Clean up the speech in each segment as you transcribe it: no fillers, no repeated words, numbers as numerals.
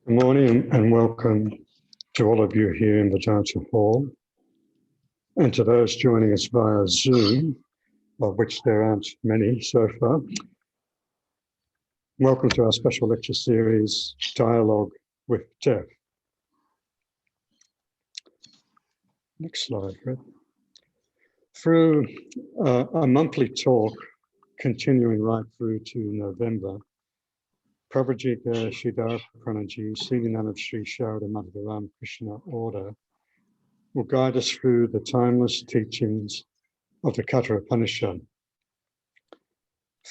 Good morning and welcome to all of you here in the Vedanta Hall and to those joining us via Zoom, of which there aren't many so far. Welcome to our special lecture series, Dialogue with Death. Next slide, Fred. Through a monthly talk continuing right through to November, Pravrajika Sridharaprana, Senior Nun of Sri Shraddha Mother Ramakrishna Order, will guide us through the timeless teachings of the Katha Upanishad.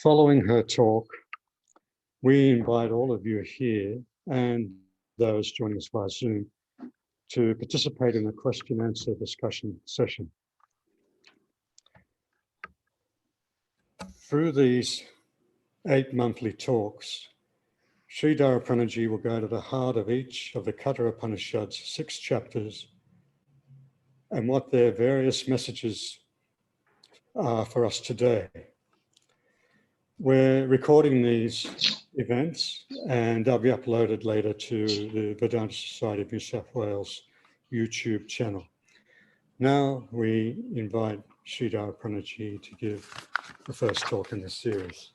Following her talk, we invite all of you here and those joining us via Zoom to participate in a question-answer discussion session. Through these 8 monthly talks, Sridharaprana will go to the heart of each of the Katha Upanishad's 6 chapters and what their various messages are for us today. We're recording these events and they'll be uploaded later to the Vedanta Society of New South Wales YouTube channel. Now we invite Sridharaprana to give the first talk in this series.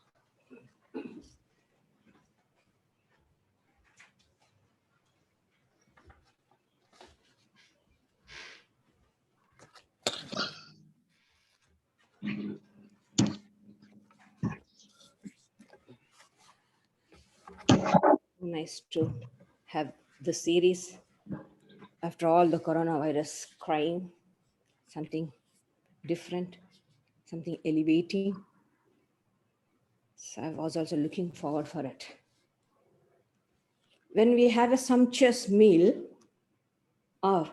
Nice to have the series after all the coronavirus crying, something different, something elevating. So I was also looking forward for it. When we have a sumptuous meal, or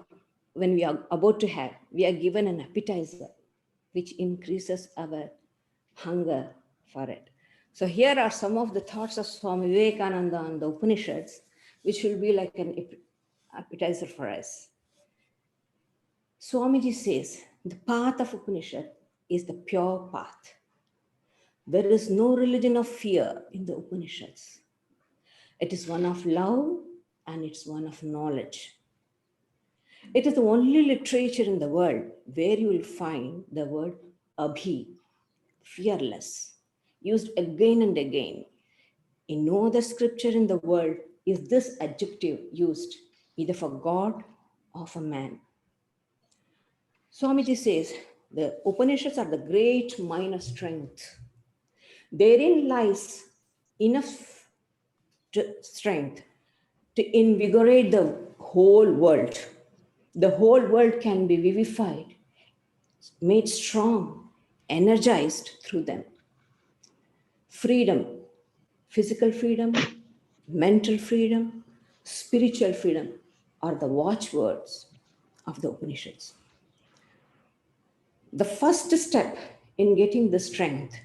when we are about to have, we are given an appetizer, which increases our hunger for it. So here are some of the thoughts of Swami Vivekananda on the Upanishads, which will be like an appetizer for us. Swamiji says, the path of Upanishad is the pure path. There is no religion of fear in the Upanishads. It is one of love and it's one of knowledge. It is the only literature in the world where you will find the word abhi, fearless, used again and again. In no other scripture in the world is this adjective used either for God or for man. Swamiji says, the Upanishads are the great mine of strength. Therein lies enough strength to invigorate the whole world. The whole world can be vivified, made strong, energized through them. Freedom, physical freedom, mental freedom, spiritual freedom are the watchwords of the Upanishads. The first step in getting the strength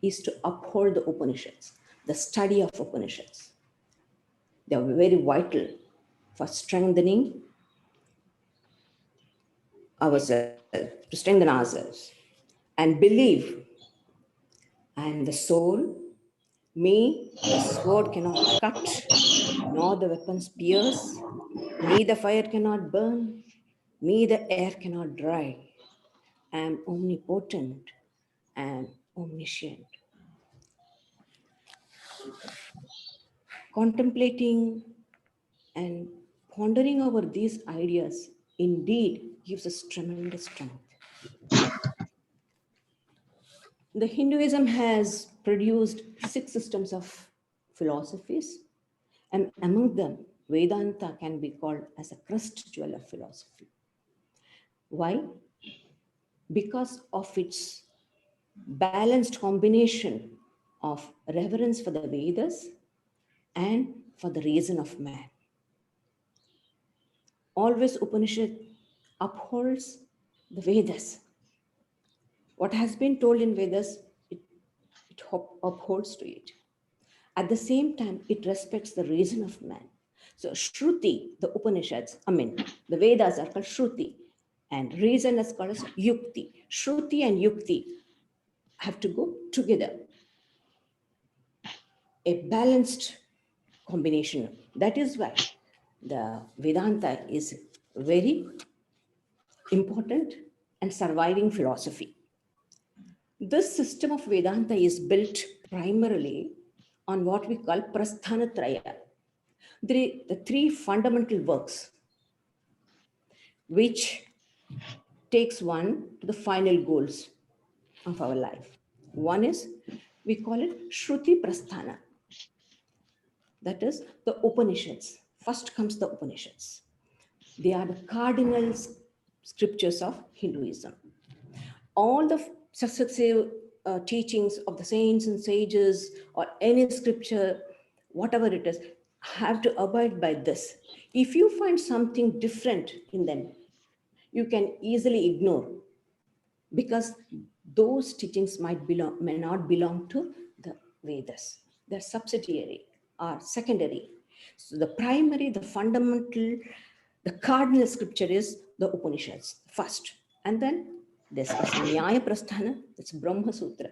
is to uphold the Upanishads, the study of Upanishads. They are very vital for strengthening ourselves, to strengthen ourselves and believe I am the soul. Me, the sword cannot cut, nor the weapons pierce. Me, the fire cannot burn. Me, the air cannot dry. I am omnipotent and omniscient. Contemplating and pondering over these ideas indeed gives us tremendous strength. The Hinduism has produced 6 systems of philosophies, and among them, Vedanta can be called as a crust jewel of philosophy. Why? Because of its balanced combination of reverence for the Vedas and for the reason of man. Always Upanishad upholds the Vedas. What has been told in Vedas, it upholds to it. At the same time, it respects the reason of man. So Shruti, the Upanishads, the Vedas are called Shruti, and reason is called as Yukti. Shruti and Yukti have to go together. A balanced combination. That is why the Vedanta is very important and surviving philosophy. This system of Vedanta is built primarily on what we call Prasthanatraya, the three fundamental works, which takes one to the final goals of our life. One is, we call it Shruti Prasthana. That is the Upanishads. First comes the Upanishads. They are the cardinal scriptures of Hinduism. All the successive teachings of the saints and sages, or any scripture, whatever it is, have to abide by this. If you find something different in them, you can easily ignore, because those teachings may not belong to the Vedas. They're subsidiary or secondary. So the primary, the fundamental, the cardinal scripture is the Upanishads first. And then there's this Nyaya Prasthana, that's Brahma Sutra.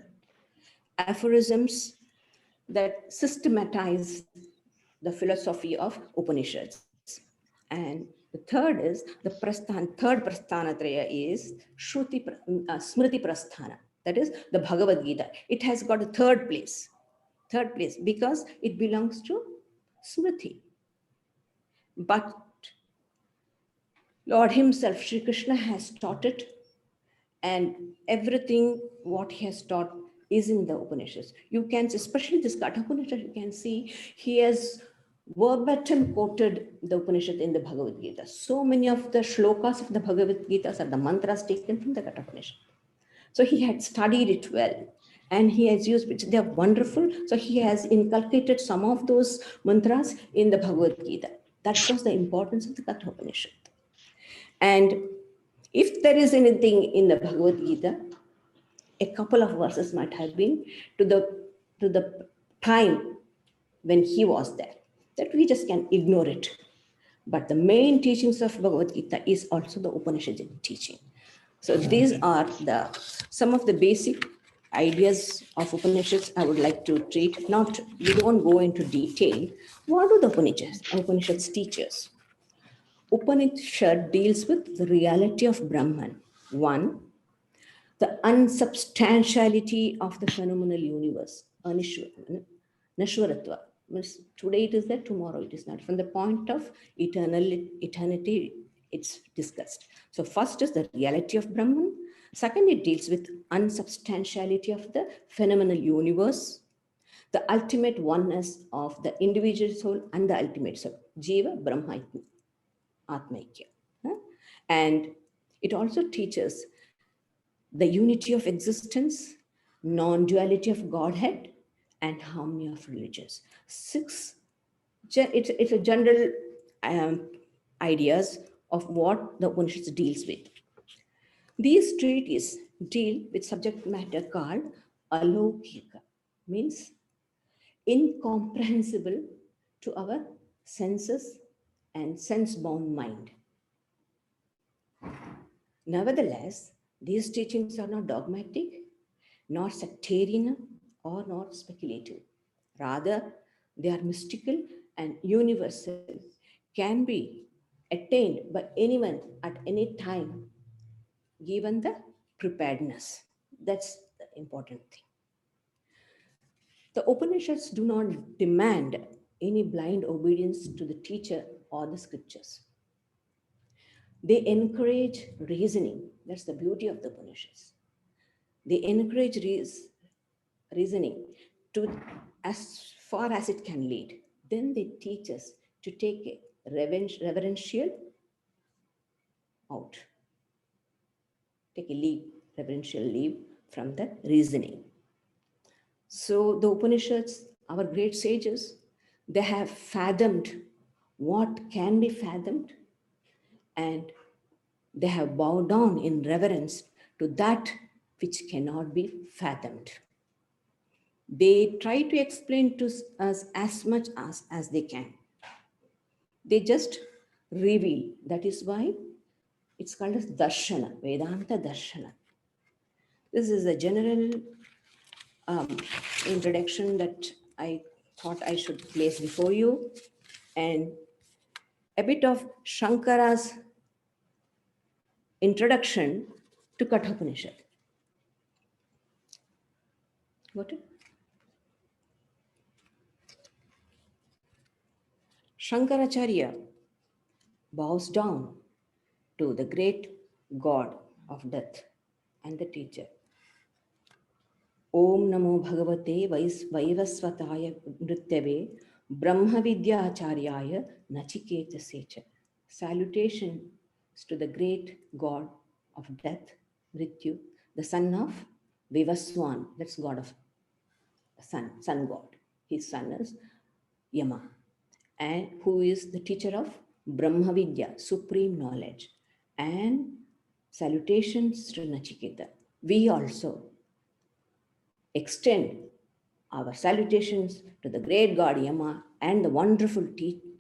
Aphorisms that systematize the philosophy of Upanishads. And the third is the third Prasthanatraya is Smriti Prasthana. That is the Bhagavad Gita. It has got a third place because it belongs to Smriti. But Lord himself, Sri Krishna, has taught it, and everything what he has taught is in the Upanishads. You can, especially this Katha Upanishad, you can see he has verbatim quoted the Upanishad in the Bhagavad Gita. So many of the shlokas of the Bhagavad Gita are the mantras taken from the Katha Upanishad. So he had studied it well, and he has used, which they are wonderful. So he has inculcated some of those mantras in the Bhagavad Gita. That shows the importance of the Katha Upanishad. And if there is anything in the Bhagavad Gita, a couple of verses might have been to the time when he was there, that we just can ignore it. But the main teachings of Bhagavad Gita is also the Upanishadic teaching. So these are some of the basic ideas of Upanishads I would like to treat. We don't go into detail. What do the Upanishads teach us? Upanishad deals with the reality of Brahman. One, the unsubstantiality of the phenomenal universe, Nashwaratva. Today it is there, tomorrow it is not. From the point of eternity, it's discussed. So first is the reality of Brahman. Second, it deals with unsubstantiality of the phenomenal universe, the ultimate oneness of the individual soul and the ultimate soul, Jiva, Brahma, Atmaikya. And it also teaches the unity of existence, non-duality of Godhead, and harmony of religions. It's a general ideas of what the Upanishads deals with. These treatises deal with subject matter called alaukika, means incomprehensible to our senses and sense-bound mind. Nevertheless, these teachings are not dogmatic, nor sectarian, or not speculative. Rather, they are mystical and universal, can be attained by anyone at any time, given the preparedness. That's the important thing. The Upanishads do not demand any blind obedience to the teacher or the scriptures. They encourage reasoning. That's the beauty of the Upanishads. They encourage reasoning to as far as it can lead. Then they teach us to take a reverential out. Take a leave, reverential leave from the reasoning. So the Upanishads, our great sages, they have fathomed what can be fathomed, and they have bowed down in reverence to that which cannot be fathomed. They try to explain to us as much as they can. They just reveal. That is why it's called as Darshana, Vedanta Darshana. This is a general introduction that I thought I should place before you. And a bit of Shankara's introduction to Katha Upanishad. Got it? Shankaracharya bows down to the great god of death and the teacher. Om Namo Bhagavate Vaivasvataya Nrityave Brahma Vidyacharya Nachiketa Secha. Salutations to the great god of death, Mrityu, the son of Vivaswan, that's god of sun god. His son is Yama, and who is the teacher of Brahma Vidya, supreme knowledge. And salutations to Nachiketa. We also extend our salutations to the great god Yama and the wonderful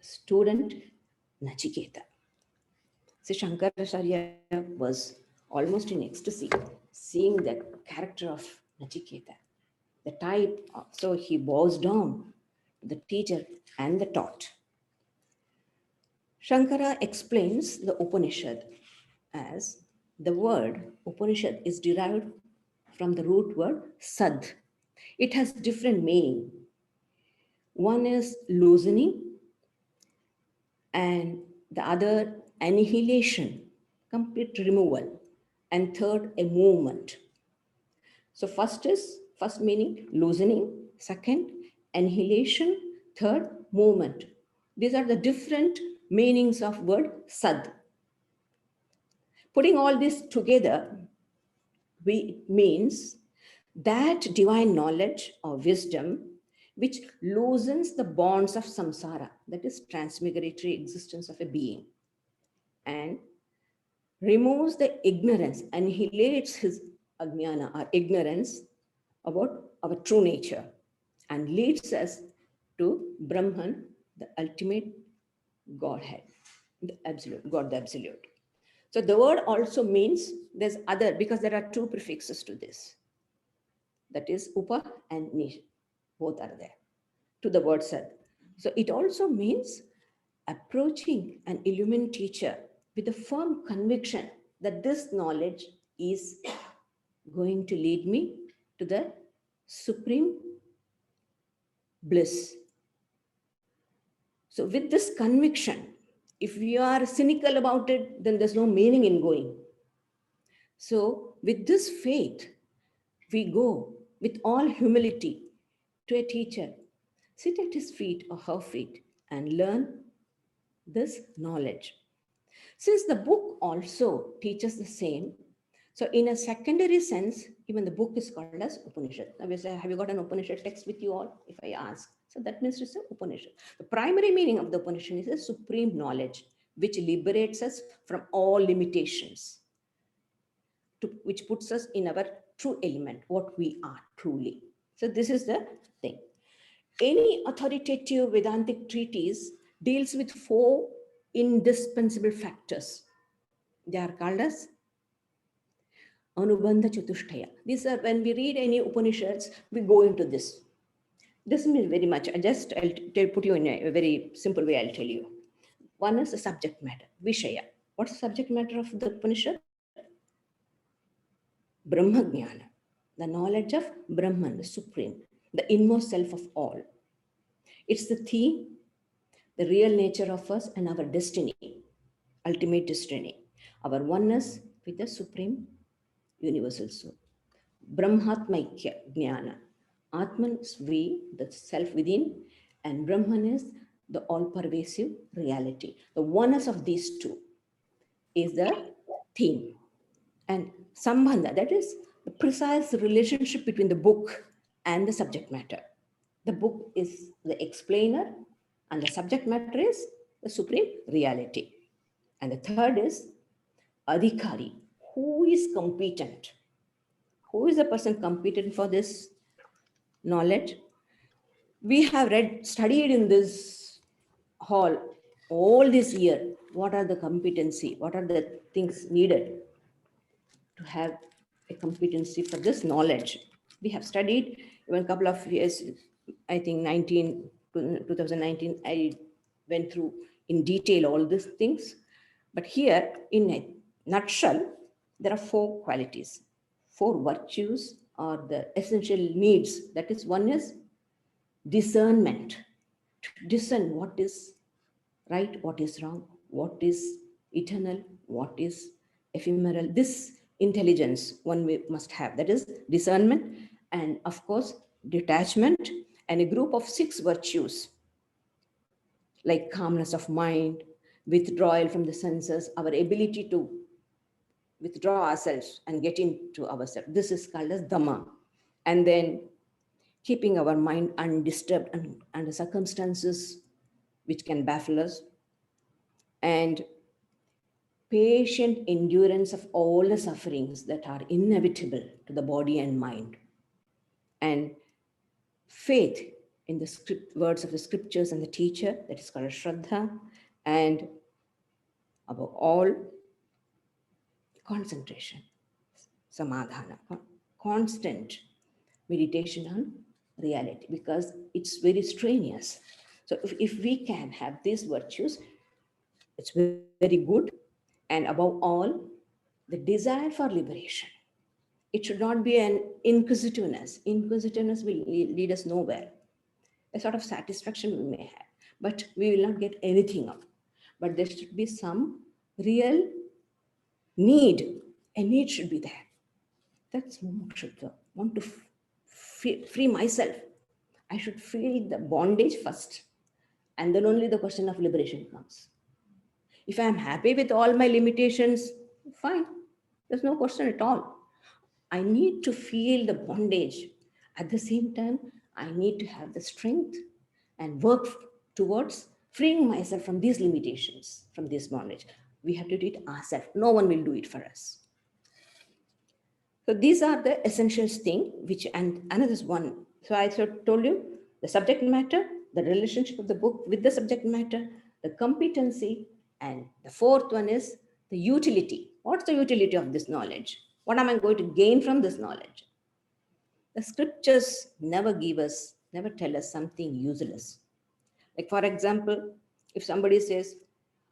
student Nachiketa. So Shankaracharya was almost in ecstasy seeing the character of Nachiketa, the type. So he bows down to the teacher and the taught. Shankara explains the Upanishad as the word Upanishad is derived from the root word sad. It has different meaning. One is loosening, and the other annihilation, complete removal, and third a movement. So first meaning loosening, second annihilation, third movement. These are the different meanings of word sad. Putting all this together, means that divine knowledge or wisdom which loosens the bonds of samsara, that is transmigratory existence of a being, and removes the ignorance, annihilates his ajnana or ignorance about our true nature, and leads us to Brahman, the ultimate Godhead, the absolute, God the absolute. So the word also means there's other, because there are two prefixes to this. That is upa and nish, both are there to the word sad. So it also means approaching an illumined teacher with a firm conviction that this knowledge is going to lead me to the supreme bliss. So with this conviction, if we are cynical about it, then there's no meaning in going. So with this faith, we go with all humility to a teacher, sit at his feet or her feet and learn this knowledge. Since the book also teaches the same, so in a secondary sense, even the book is called as Upanishad. Now we say, have you got an Upanishad text with you all? If I ask, so that means it's an Upanishad. The primary meaning of the Upanishad is a supreme knowledge, which liberates us from all limitations, which puts us in our true element, what we are truly. So this is the thing. Any authoritative Vedantic treatise deals with 4 indispensable factors. They are called as Anubandha Chatushtaya. These are, when we read any Upanishads, we go into this. This means very much. I'll put you in a very simple way, I'll tell you. One is the subject matter, Vishaya. What's the subject matter of the Upanishad? Brahma Jnana, the knowledge of Brahman, the supreme, the inmost self of all. It's the theme, the real nature of us and our destiny, ultimate destiny, our oneness with the supreme universal soul. Brahmatmaikya Jnana. Atman is we, the self within, and Brahman is the all-pervasive reality. The oneness of these two is the theme. And Sambandha, that is the precise relationship between the book and the subject matter. The book is the explainer, and the subject matter is the supreme reality. And the third is Adhikari. Who is competent? Who is the person competent for this knowledge? We have studied in this hall all this year. What are the competency? What are the things needed to have a competency for this knowledge? We have studied even a couple of years, I think 2019, I went through in detail all these things. But here, in a nutshell, there are 4 qualities, 4 virtues or the essential needs. That is, one is discernment, to discern what is right, what is wrong, what is eternal, what is ephemeral. This intelligence one must have, that is discernment, and of course detachment, and a group of 6 virtues like calmness of mind, withdrawal from the senses, our ability to withdraw ourselves and get into ourselves. This is called as Dhamma. And then keeping our mind undisturbed under circumstances which can baffle us, and patient endurance of all the sufferings that are inevitable to the body and mind, and faith in the words of the scriptures and the teacher, that is called Shraddha, and above all, concentration, samadhana, constant meditation on reality, because it's very strenuous. So if we can have these virtues, it's very good. And above all, the desire for liberation. It should not be an inquisitiveness. Inquisitiveness will lead us nowhere. A sort of satisfaction we may have, but we will not get anything out. But there should be some real need. A need should be there. That's Mukshudha. Want to free myself. I should feel the bondage first, and then only the question of liberation comes. If I am happy with all my limitations, fine. There's no question at all. I need to feel the bondage. At the same time, I need to have the strength and work towards freeing myself from these limitations, from this bondage. We have to do it ourselves. No one will do it for us. So these are the essentials thing, and another one. So I told you the subject matter, the relationship of the book with the subject matter, the competency, and the 4th one is the utility. What's the utility of this knowledge? What am I going to gain from this knowledge? The scriptures never tell us something useless. Like, for example, if somebody says,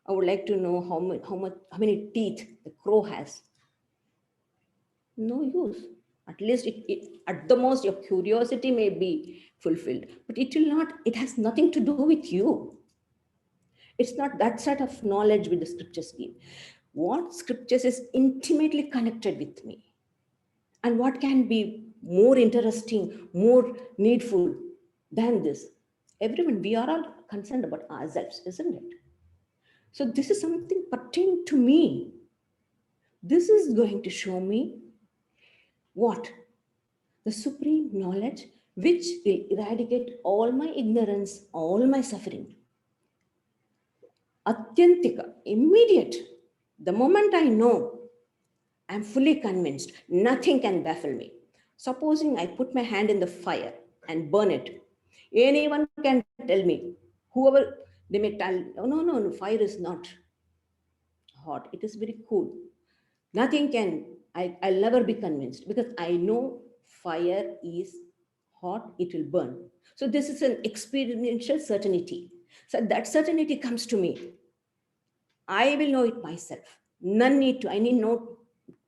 I would like to know how many teeth the crow has. No use. At least at the most, your curiosity may be fulfilled, but it has nothing to do with you. It's not that sort of knowledge which the scriptures give. What scriptures is intimately connected with me. And what can be more interesting, more needful than this? Everyone, we are all concerned about ourselves, isn't it? So this is something pertaining to me. This is going to show me what? The supreme knowledge which will eradicate all my ignorance, all my suffering. Atyantika, immediate. The moment I know, I'm fully convinced, nothing can baffle me. Supposing I put my hand in the fire and burn it, anyone can tell me, whoever, they may tell, oh, no, fire is not hot. It is very cool. Nothing can, I'll never be convinced, because I know fire is hot, it will burn. So this is an experiential certainty. So that certainty comes to me. I will know it myself. I need not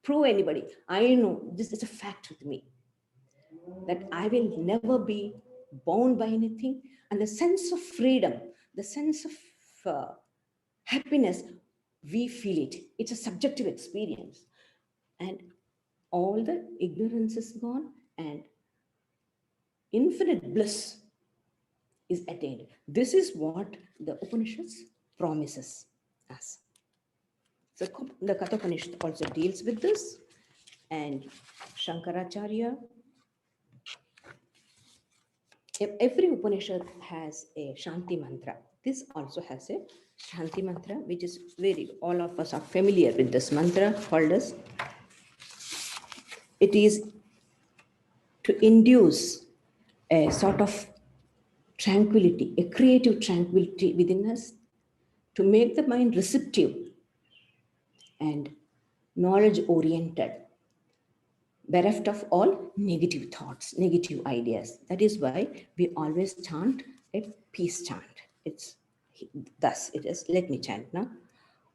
prove anybody. I know this is a fact with me, that I will never be bound by anything. And the sense of freedom, the sense of happiness, we feel it. It's a subjective experience. And all the ignorance is gone and infinite bliss is attained. This is what the Upanishads promises us. So the Katha Upanishad also deals with this, and Shankaracharya, every Upanishad has a Shanti mantra. This also has a Shanti mantra, which is all of us are familiar with this mantra called as, it is to induce a sort of tranquility, a creative tranquility within us, to make the mind receptive and knowledge-oriented, bereft of all negative thoughts, negative ideas. That is why we always chant a peace chant. It's Thus it is. Let me chant now.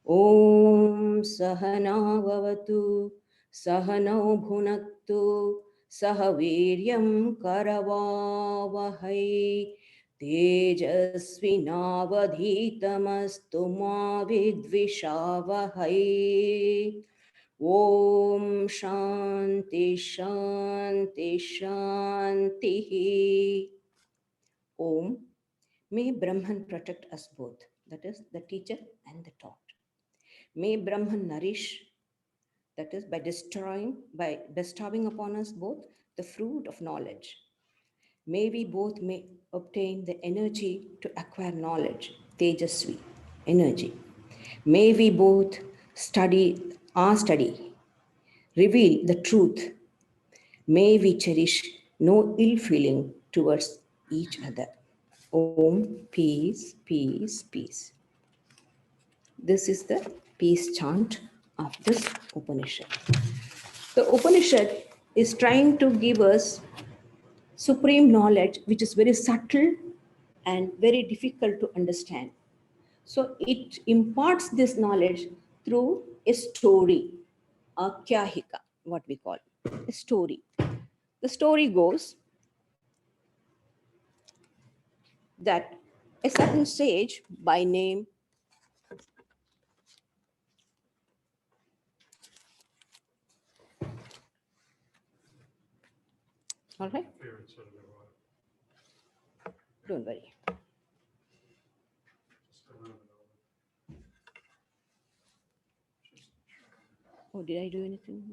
Om Sahana Vavatu Sahano Bhunaktu Sahaviryam Karavavahai Tejasvinavadhitamastu ma vidvishavahai. Om Shanti Shanti Shanti. Om. May Brahman protect us both, that is, the teacher and the taught. May Brahman nourish, that is, by bestowing upon us both the fruit of knowledge. May we both may obtain the energy to acquire knowledge, Tejasvi, energy. May we both study, reveal the truth. May we cherish no ill feeling towards each other. Om, peace, peace, peace. This is the peace chant of this Upanishad. The Upanishad is trying to give us supreme knowledge, which is very subtle and very difficult to understand. So it imparts this knowledge through a story, akyahika, what we call a story. The story goes that a certain sage by name all right, don't worry. Oh, did I do anything?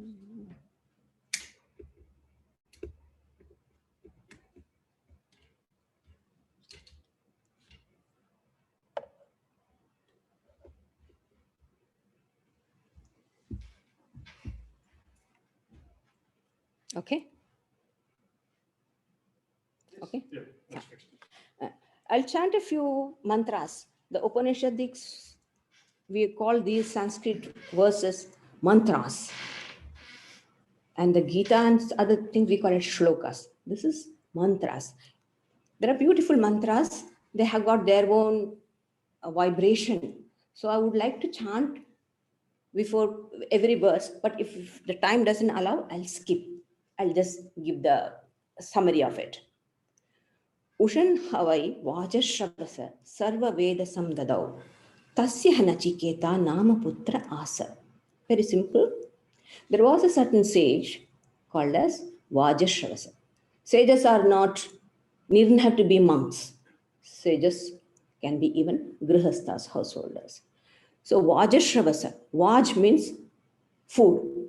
Okay. Okay. Yeah. I'll chant a few mantras. The Upanishadics, we call these Sanskrit verses mantras. And the Gita and other things, we call it shlokas. This is mantras. There are beautiful mantras. They have got their own vibration. So I would like to chant before every verse, but if the time doesn't allow, I'll skip. I'll just give the summary of it. Ushan Havai Vajashrabasa Sarva Veda Samdadau Tasya Nachiketa Nama Putra Asa. Very simple. There was a certain sage called as Vajashrabasa. Sages are not, needn't have to be monks. Sages can be even grihasthas, householders. So Vajashrabasa. Vaj means food.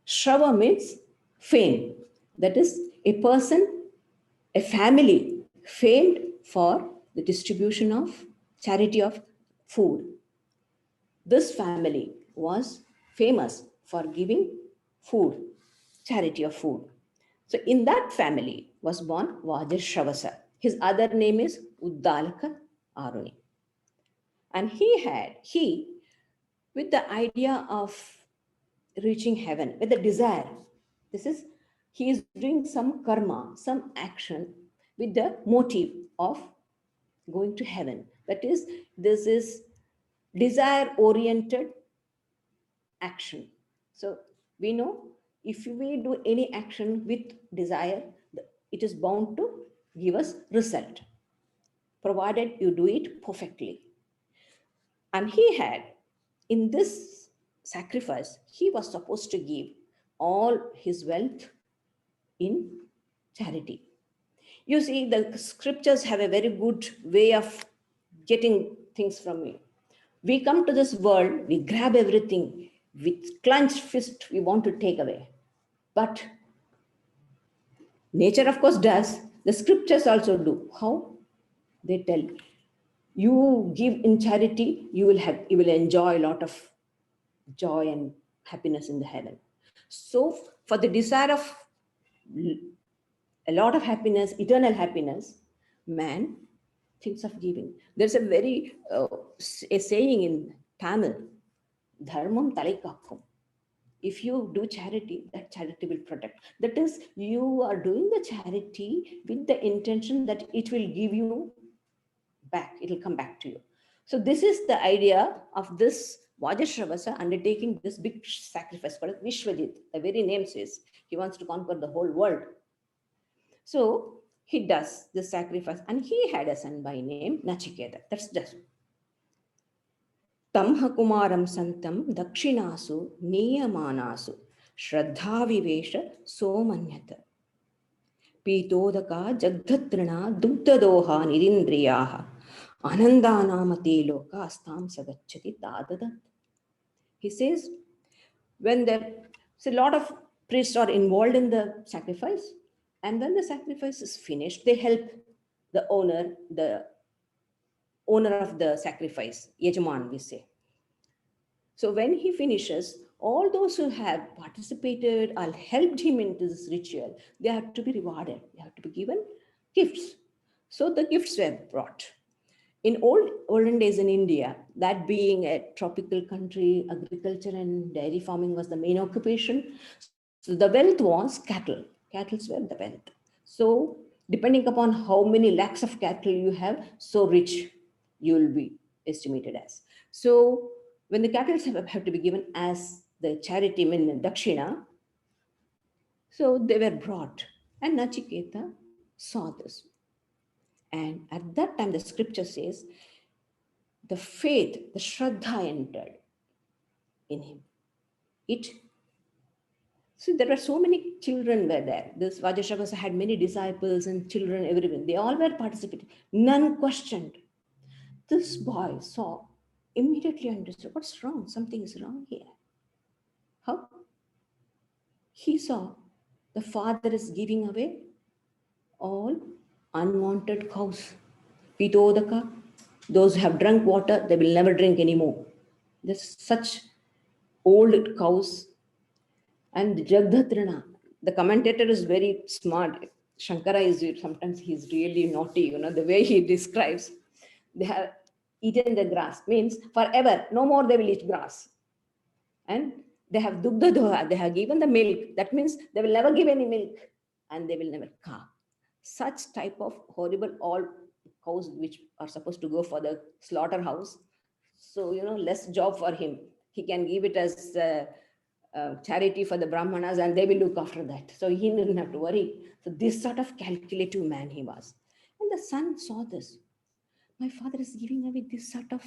Shrava means fame. That is a person, a family famed for the distribution of charity of food. This family was famous for giving food, charity of food. So in that family was born Vajashravasa. His other name is Uddalaka Aruni. And he, with the idea of reaching heaven, with the desire, he is doing some karma, some action with the motive of going to heaven. That is, this is desire oriented action. So we know if we do any action with desire, it is bound to give us result, provided you do it perfectly. And he had, in this sacrifice, he was supposed to give all his wealth in charity. You see, the scriptures have a very good way of getting things from me. We come to this world, we grab everything, with clenched fist, we want to take away. But nature, of course, does. The scriptures also do. How? They tell you give in charity, you will enjoy a lot of joy and happiness in the heaven. So, for the desire of a lot of happiness, eternal happiness, man thinks of giving. There's a very a saying in Tamil, dharmam talaikakkum. If you do charity, that charity will protect. That is, you are doing the charity with the intention that it will give you back. It will come back to you. So this is the idea of this Vajrashravasa undertaking this big sacrifice called Vishwajit. The very name says he wants to conquer the whole world. So he does the sacrifice, and he had a son by name Nachiketa. That's just Tamha Kumaram Santam Dakshinasu Niyamanasu Shraddha Vivesha Somanyata Pitodaka Jagdhatrana Dugdadoha Nirindriyaha Anandanamate Loka Astam Sagachati Tadadat. He says, when a lot of priests are involved in the sacrifice, and when the sacrifice is finished, they help the owner of the sacrifice, Yajman, we say. So when he finishes, all those who have participated or helped him into this ritual, they have to be rewarded. They have to be given gifts. So the gifts were brought. In olden days in India, that being a tropical country, agriculture and dairy farming was the main occupation. So the wealth was cattle. Cattle were the wealth. So depending upon how many lakhs of cattle you have, so rich you will be estimated as. So when the cattle have to be given as the charity, in Dakshina, so they were brought. And Nachiketa saw this. And at that time, the scripture says, the faith, the Shraddha entered in him. So there were so many children were there. This Vajrashravasa had many disciples and children, everyone. They all were participating. None questioned. This boy saw, immediately understood, what's wrong? Something is wrong here. How? He saw the father is giving away all unwanted cows. Pitodaka, those who have drunk water, they will never drink anymore. There's such old cows. And Jagdhatrana, the commentator is very smart. Shankara is sometimes he's really naughty, the way he describes. They have eaten the grass, means forever, no more they will eat grass. And they have dugdha doha, they have given the milk. That means they will never give any milk and they will never calve. Such type of horrible, all cows which are supposed to go for the slaughterhouse. So, less job for him. He can give it as charity for the Brahmanas and they will look after that. So he didn't have to worry. So this sort of calculative man he was. And the son saw this. My father is giving away this sort of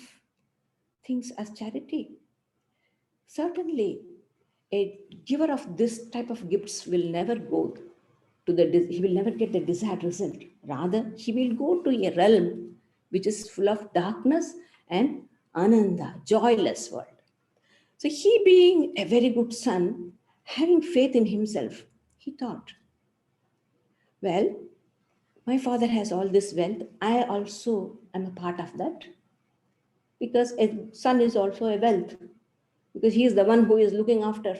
things as charity. Certainly, a giver of this type of gifts will never go he will never get the desired result. Rather, he will go to a realm which is full of darkness and ananda, joyless world. So he, being a very good son, having faith in himself, he thought, well, my father has all this wealth. I also am a part of that, because a son is also a wealth, because he is the one who is looking after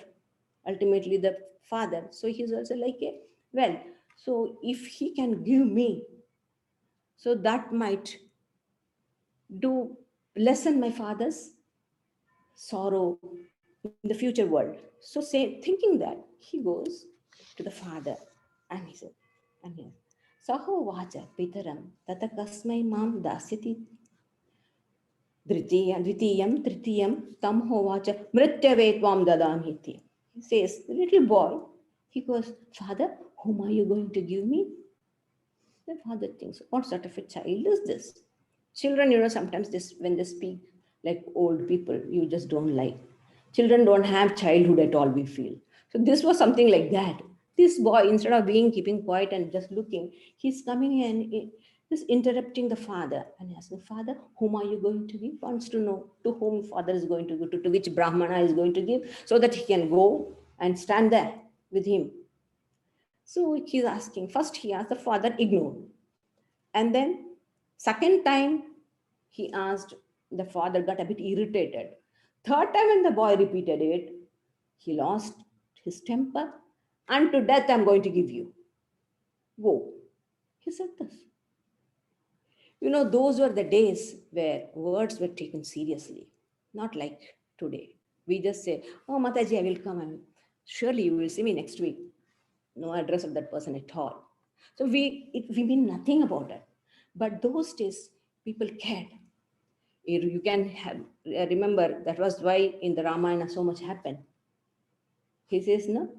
ultimately the father. So he is also like a wealth. So if he can give me, so that might do lessen my father's sorrow in the future world. So thinking that, he goes to the father and he said, Saho vacha pitaram tata kasmai mam dasyati dvitiyam tritiyam tam hovacha mrityave tvam dadamiti. He says, the little boy, he goes, Father, whom are you going to give me? The father thinks, what sort of a child is this? Children, sometimes when they speak like old people, you just don't like. Children don't have childhood at all, we feel. So this was something like that. This boy, instead of keeping quiet and just looking, he's coming and just interrupting the father and asking, Father, whom are you going to give? Wants to know to whom father is going to go, to which Brahmana is going to give, so that he can go and stand there with him. So he's asking, first he asked, the father ignored. And then second time he asked, the father got a bit irritated. Third time when the boy repeated it, he lost his temper. Unto death I'm going to give you. Whoa. He said this. Those were the days where words were taken seriously. Not like today. We just say, oh, Mataji, I will come and surely you will see me next week. No address of that person at all. So we mean nothing about it. But those days, people cared. You can have, remember that was why in the Ramayana so much happened. He says, no,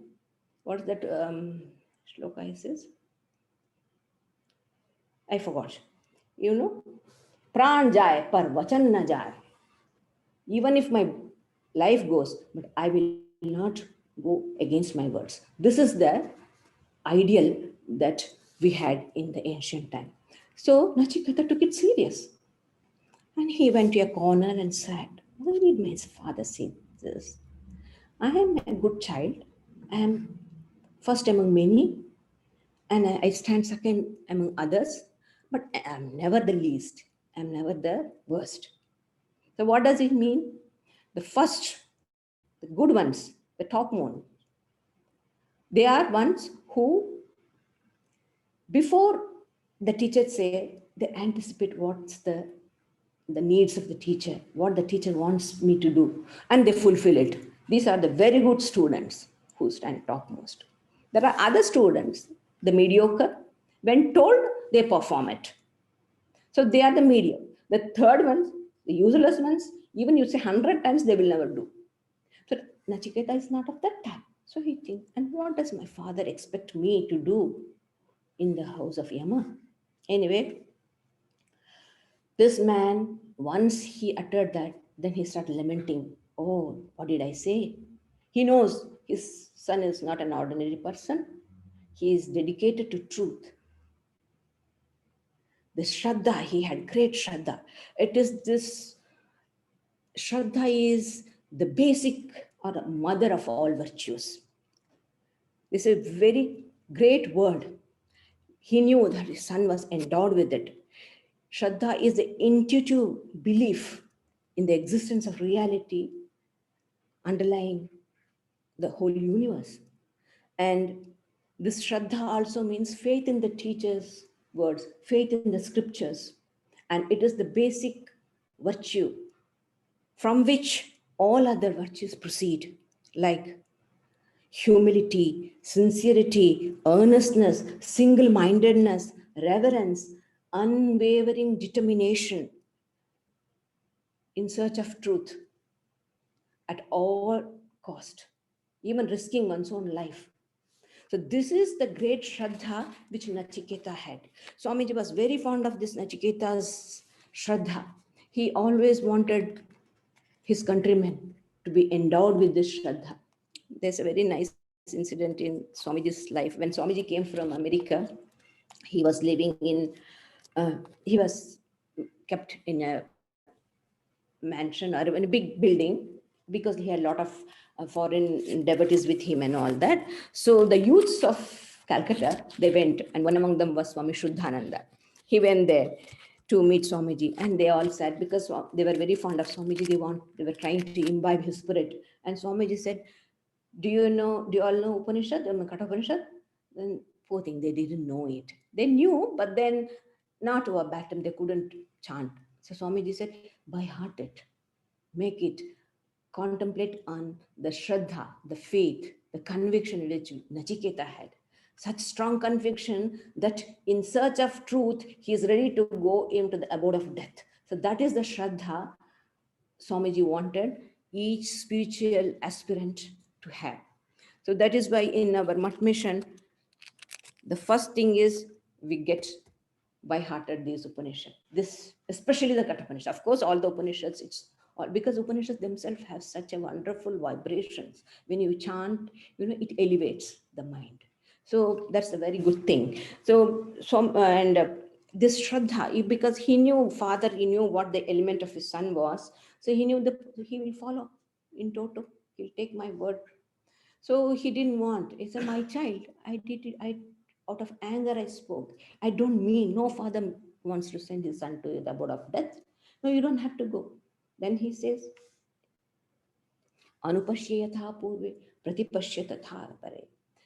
what's that shloka he says? I forgot. You know, pran jai par vachan na jai. Even if my life goes, but I will not go against my words. This is the ideal that we had in the ancient time. So Nachiketa took it serious. And he went to a corner and said, why did my father say this? I am a good child. I am first among many, and I stand second among others, but I am never the least. I am never the worst. So what does it mean? The first, the good ones, the top one, they are ones who, before the teacher say, they anticipate what's the needs of the teacher, what the teacher wants me to do, and they fulfill it. These are the very good students who stand topmost. There are other students, the mediocre, when told, they perform it. So they are the medium. The third ones, the useless ones, even you say 100 times, they will never do. So Nachiketa is not of that type. So he thinks, and what does my father expect me to do in the house of Yama? Anyway, this man, once he uttered that, then he started lamenting. Oh, what did I say? He knows his son is not an ordinary person. He is dedicated to truth. The Shraddha, he had great Shraddha. It is this, Shraddha is the basic or the mother of all virtues. This is a very great word. He knew that his son was endowed with it. Shraddha is the intuitive belief in the existence of reality underlying the whole universe. And this Shraddha also means faith in the teacher's words, faith in the scriptures. And it is the basic virtue from which all other virtues proceed, like humility, sincerity, earnestness, single mindedness, reverence, unwavering determination in search of truth at all cost, even risking one's own life. So this is the great Shraddha which Nachiketa had. Swamiji was very fond of this Nachiketa's Shraddha. He always wanted his countrymen to be endowed with this Shraddha. There's a very nice incident in Swamiji's life. When Swamiji came from America, he was living in, he was kept in a mansion or in a big building because he had a lot of foreign devotees with him and all that. So the youths of Calcutta, they went, and one among them was Swami Shuddhananda. He went there to meet Swamiji, and they all said, because they were very fond of Swamiji, they were trying to imbibe his spirit. And Swamiji said, do you all know Upanishad, Katha Upanishad? Then poor thing, they didn't know it. They knew, but then not verbatim, they couldn't chant. So Swamiji said, by heart it, make it, contemplate on the Shraddha, the faith, the conviction which Nachiketa had. Such strong conviction that in search of truth, he is ready to go into the abode of death. So that is the Shraddha Swamiji wanted each spiritual aspirant to have. So that is why in our Mat mission, the first thing is we get by hearted these Upanishads. This, especially the Katha Upanishad. Of course, all the Upanishads, it's all because Upanishads themselves have such a wonderful vibrations. When you chant, it elevates the mind. So that's a very good thing. So this Shraddha, because he knew father, he knew what the element of his son was. So he knew that he will follow in toto. He'll take my word. So he didn't want. He said, my child, I did it. Out of anger, I spoke. I don't mean, no father wants to send his son to the abode of death. No, you don't have to go. Then he says, Anupashya yatha purve, pratipashya tatha pare.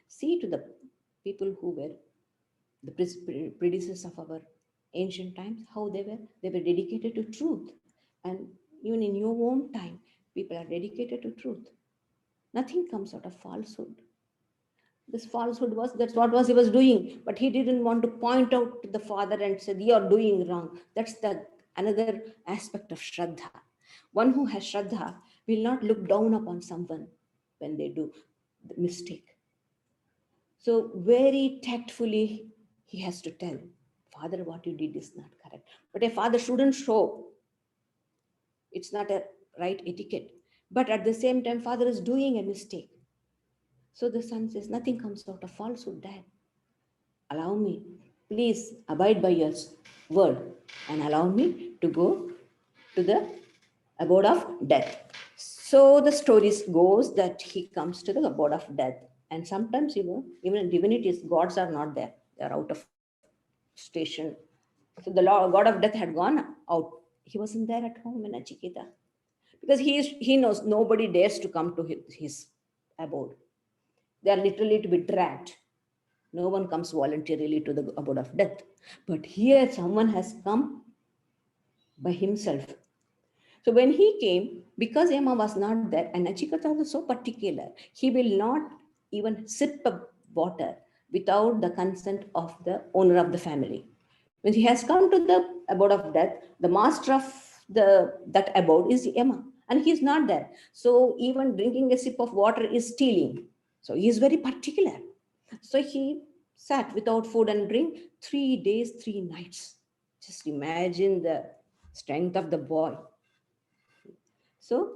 See to the people who were the predecessors of our ancient times, how they were. They were dedicated to truth. And even in your own time, people are dedicated to truth. Nothing comes out of falsehood. This falsehood was, that's what he was doing, but he didn't want to point out to the father and say, you're doing wrong. That's the Another aspect of Shraddha. One who has Shraddha will not look down upon someone when they do the mistake. So very tactfully, he has to tell, Father, what you did is not correct. But a father shouldn't show. It's not a right etiquette. But at the same time, father is doing a mistake. So the son says, nothing comes out of falsehood, Dad. Allow me, please abide by your word and allow me to go to the abode of death. So the story goes that he comes to the abode of death. And sometimes, even in divinities, gods are not there. They are out of station. So the god of death had gone out. He wasn't there at home in Nachiketa. Because he knows nobody dares to come to his abode. They are literally to be dragged. No one comes voluntarily to the abode of death. But here someone has come by himself. So when he came, because Yama was not there, and Nachiketa was so particular, he will not even sip of water without the consent of the owner of the family. When he has come to the abode of death, the master of that abode is Yama, and he is not there. So even drinking a sip of water is stealing. So he is very particular. So he sat without food and drink 3 days, 3 nights. Just imagine the strength of the boy. So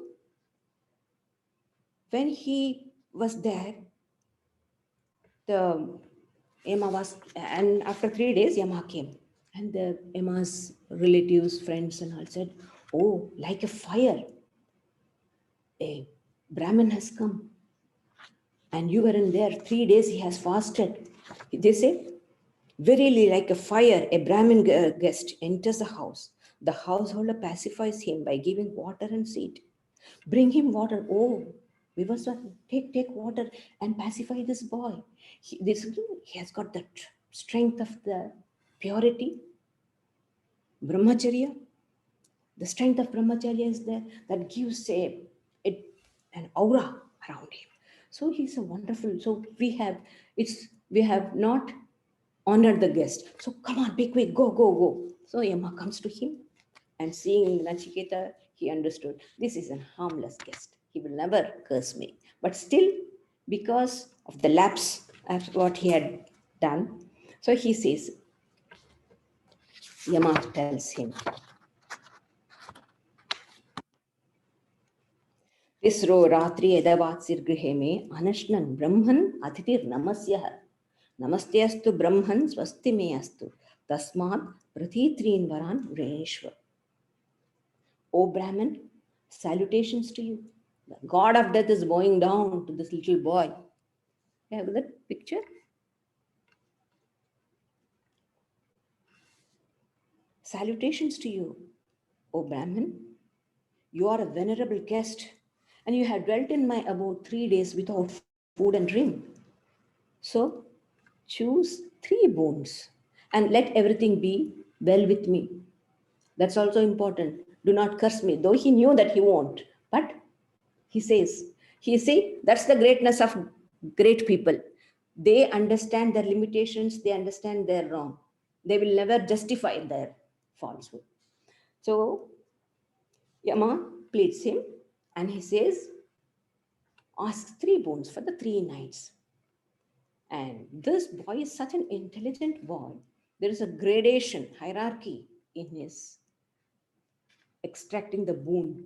when he was there, the Yama was, and after 3 days, Yama came. And the Yama's relatives, friends, and all said, oh, like a fire, a Brahmin has come. And you weren't there. 3 days he has fasted. They say, verily, like a fire, a Brahmin guest enters the house. The householder pacifies him by giving water and seed. Bring him water. Oh, Vivaswati, take water and pacify this boy. He has got the strength of the purity, brahmacharya. The strength of brahmacharya is there that gives an aura around him. So he's a wonderful. So we have not honored the guest. So come on, be quick, go. So Yama comes to him, and seeing Nachiketa, he understood this is a harmless guest. He will never curse me. But still, because of the lapse of what he had done, so he says, Yama tells him, Tisro ratri edavatsir grihe me anashnan brahman atitir namasyah. Namaste astu brahman swasti me astu. Tasmat pratitrin varan vreneshwar. O Brahman, salutations to you. The god of death is bowing down to this little boy. You have that picture? Salutations to you, O Brahman. You are a venerable guest, and you have dwelt in my abode 3 days without food and drink. So choose 3 boons and let everything be well with me. That's also important. Do not curse me, though he knew that he won't. But he says, that's the greatness of great people. They understand their limitations, they understand their wrong. They will never justify their falsehood. So Yama pleads him and he says, ask 3 boons for the 3 nights. And this boy is such an intelligent boy. There is a gradation, hierarchy in his extracting the boon.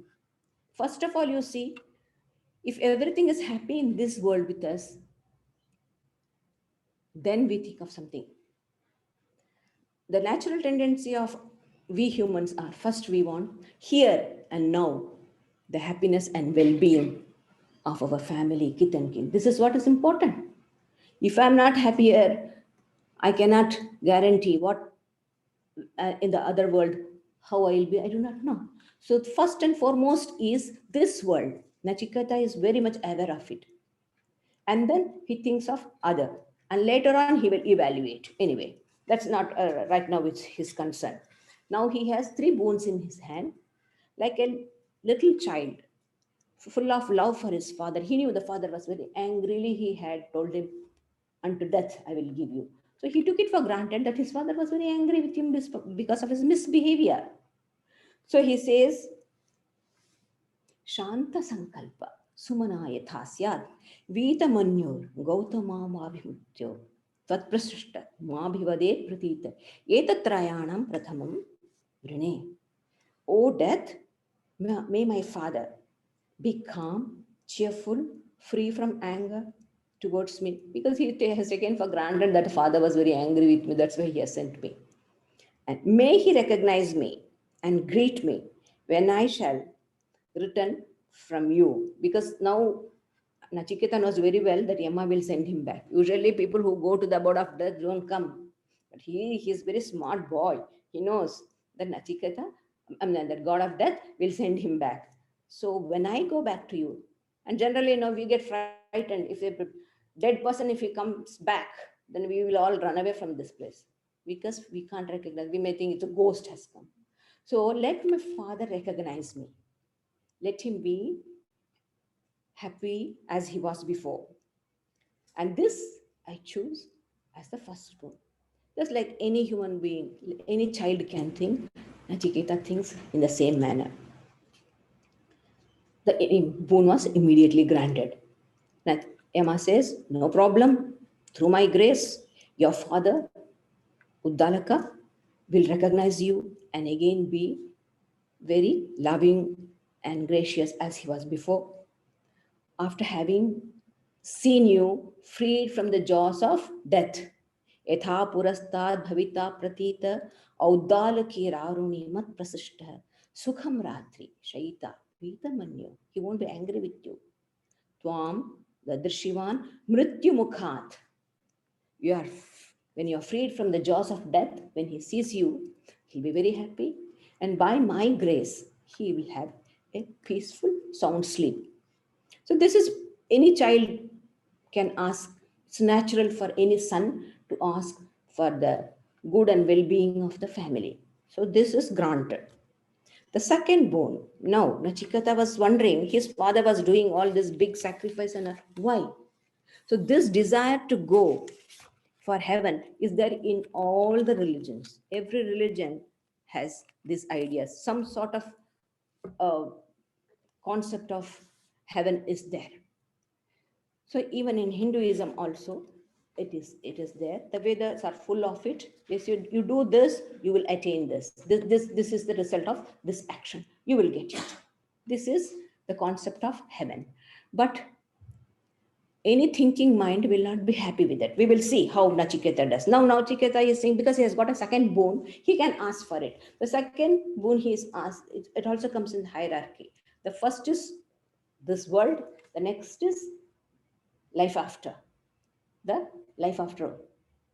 First of all, you see, if everything is happy in this world with us, then we think of something. The natural tendency of we humans are first we want here and now the happiness and well-being of our family, kith and kin. This is what is important. If I'm not happier, I cannot guarantee what in the other world, how I will be, I do not know. So first and foremost is this world. Nachiketa is very much aware of it. And then he thinks of other. And later on, he will evaluate. Anyway, that's not right now it's his concern. Now he has 3 boons in his hand, like a little child, full of love for his father. He knew the father was very angrily, he had told him, unto death I will give you. So he took it for granted that his father was very angry with him because of his misbehavior. So he says, Shanta Sankalpa Sumanaya Thasyad Vita Manyur Gautama Mabhimutyo Tvatprasishta Mabhivade Pratita Etatrayanam Prathamam Vrine. O death, may my father be calm, cheerful, free from anger towards me, because he has taken for granted that father was very angry with me. That's why he has sent me. And may he recognize me and greet me when I shall return from you. Because now Nachiketa knows very well that Yama will send him back. Usually people who go to the abode of death don't come. But he is very smart boy. He knows that Nachiketa, that god of death will send him back. So when I go back to you, and generally, we get frightened if a dead person, if he comes back, then we will all run away from this place because we can't recognize. We may think it's a ghost has come. So let my father recognize me. Let him be happy as he was before. And this I choose as the first boon. Just like any human being, any child can think, Nachiketa thinks in the same manner. The boon was immediately granted. Yama says, no problem. Through my grace, your father, Uddalaka, will recognize you and again be very loving and gracious as he was before. After having seen you freed from the jaws of death, Yatha purastad bhavita pratita audalaki raruni mat prasishta sukham ratri shaita vita manyu. He won't be angry with you. Tvam dadrishivan mrityu mukhat. When you are freed from the jaws of death, when he sees you, he'll be very happy. And by my grace, he will have a peaceful, sound sleep. So this is, any child can ask. It's natural for any son to ask for the good and well-being of the family. So this is granted. The second boon. Now, Nachiketa was wondering, his father was doing all this big sacrifice and why? So this desire to go for heaven is there in all the religions. Every religion has these ideas. Some sort of concept of heaven is there. So even in Hinduism also, it is there. The Vedas are full of it. They say, you do this, you will attain this. This is the result of this action. You will get it. This is the concept of heaven. But any thinking mind will not be happy with it. We will see how Nachiketa does. Now Nachiketa is saying, because he has got a second boon, he can ask for it. The second boon he is asked, it also comes in hierarchy. The first is this world. The next is life after. The life after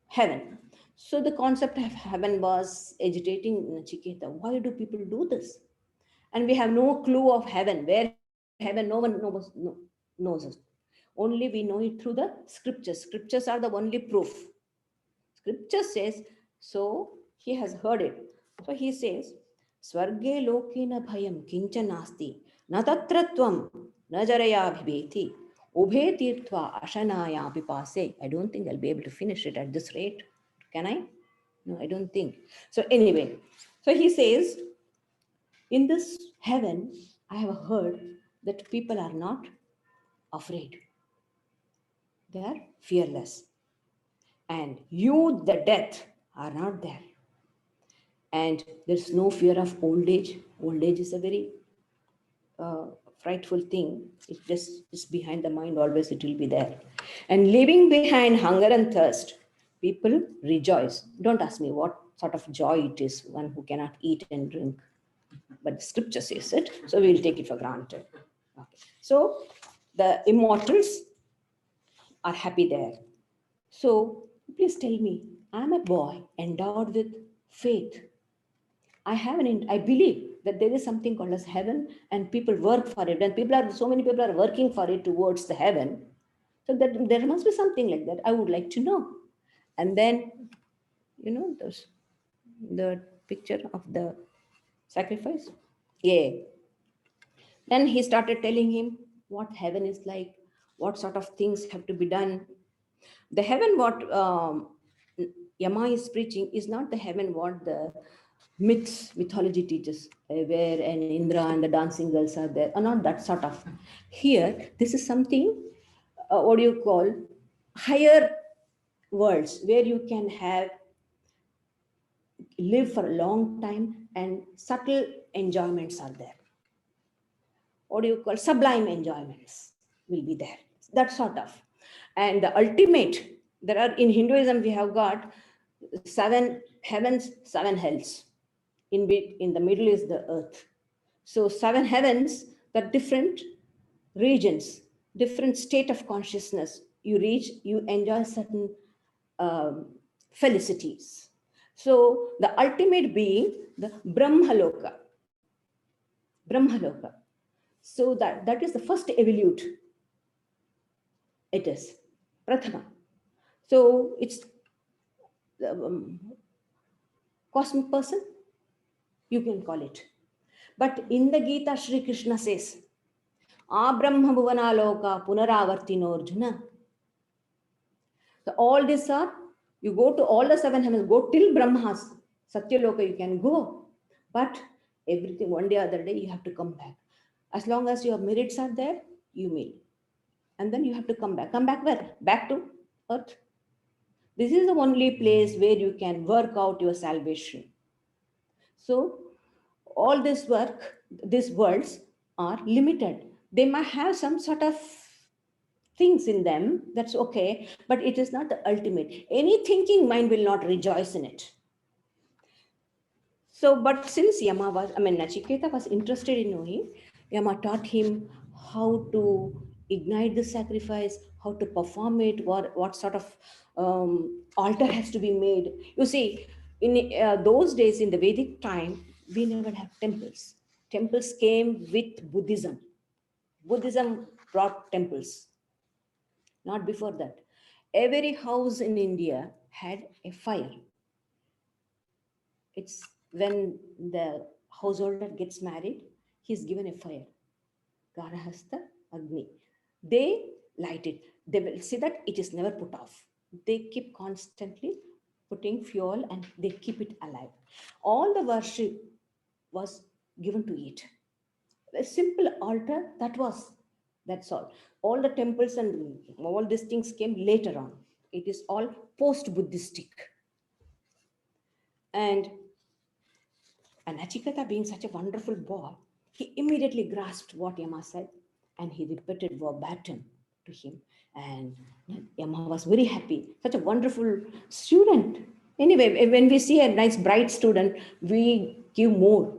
heaven. So the concept of heaven was agitating Nachiketa. Why do people do this? And we have no clue of heaven. Where heaven, no one knows us. Only we know it through the scriptures. Scriptures are the only proof. Scripture says, so he has heard it. So he says, Swarge lokena bhayam kincha nasti, na tatratvam, na jaraya bhibeti, ubhe tirtva ashanaya pipase. I don't think I'll be able to finish it at this rate. Can I? No, I don't think. So anyway, so he says, in this heaven, I have heard that people are not afraid. They are fearless. And you, the death, are not there. And there's no fear of old age. Old age is a very frightful thing. It just is behind the mind, always it will be there. And leaving behind hunger and thirst, people rejoice. Don't ask me what sort of joy it is, one who cannot eat and drink. But the scripture says it, so we will take it for granted. Okay. So the immortals are happy there. So please tell me, I'm a boy endowed with faith. I believe that there is something called as heaven and people work for it. And so many people are working for it towards the heaven. So that there must be something like that. I would like to know. And then, the picture of the sacrifice. Yeah. Then he started telling him what heaven is like, what sort of things have to be done. The heaven what Yama is preaching is not the heaven what the myths, mythology teaches, where an Indra and the dancing girls are there, or not that sort of. Here, this is something, what do you call, higher worlds, where you can have live for a long time and subtle enjoyments are there. What do you call, sublime enjoyments will be there. That sort of. And the ultimate, there are in Hinduism, we have got 7 heavens, 7 hells. In the middle is the earth. So 7 heavens, the different regions, different state of consciousness you reach, you enjoy certain um, felicities. So the ultimate being the Brahmaloka. Brahmaloka. So that is the first evolute. It is Prathama. So it's the cosmic person, you can call it. But in the Gita, Sri Krishna says, Abrahma bhuvana loka punaravartino Arjuna. So all these are, you go to all the 7 heavens, go till Brahma's, Satyaloka you can go. But everything, one day or other day, you have to come back. As long as your merits are there, you may. And then you have to come back. Come back where? Back to earth. This is the only place where you can work out your salvation. So all this work, these worlds are limited. They might have some sort of things in them, that's okay, but it is not the ultimate. Any thinking mind will not rejoice in it. So, but since Nachiketa was interested in knowing, Yama taught him how to ignite the sacrifice, how to perform it, what sort of altar has to be made. You see, in those days, in the Vedic time, we never had temples. Temples came with Buddhism. Buddhism brought temples. Not before that. Every house in India had a fire. It's when the householder gets married, he's given a fire. Garahasta Agni. They light it. They will see that it is never put off. They keep constantly putting fuel and they keep it alive. All the worship was given to it. A simple altar, that's all. All the temples and all these things came later on. It is all post-Buddhistic. And Nachiketa, being such a wonderful boy, he immediately grasped what Yama said and he repeated verbatim to him. And Yama was very happy. Such a wonderful student. Anyway, when we see a nice, bright student, we give more.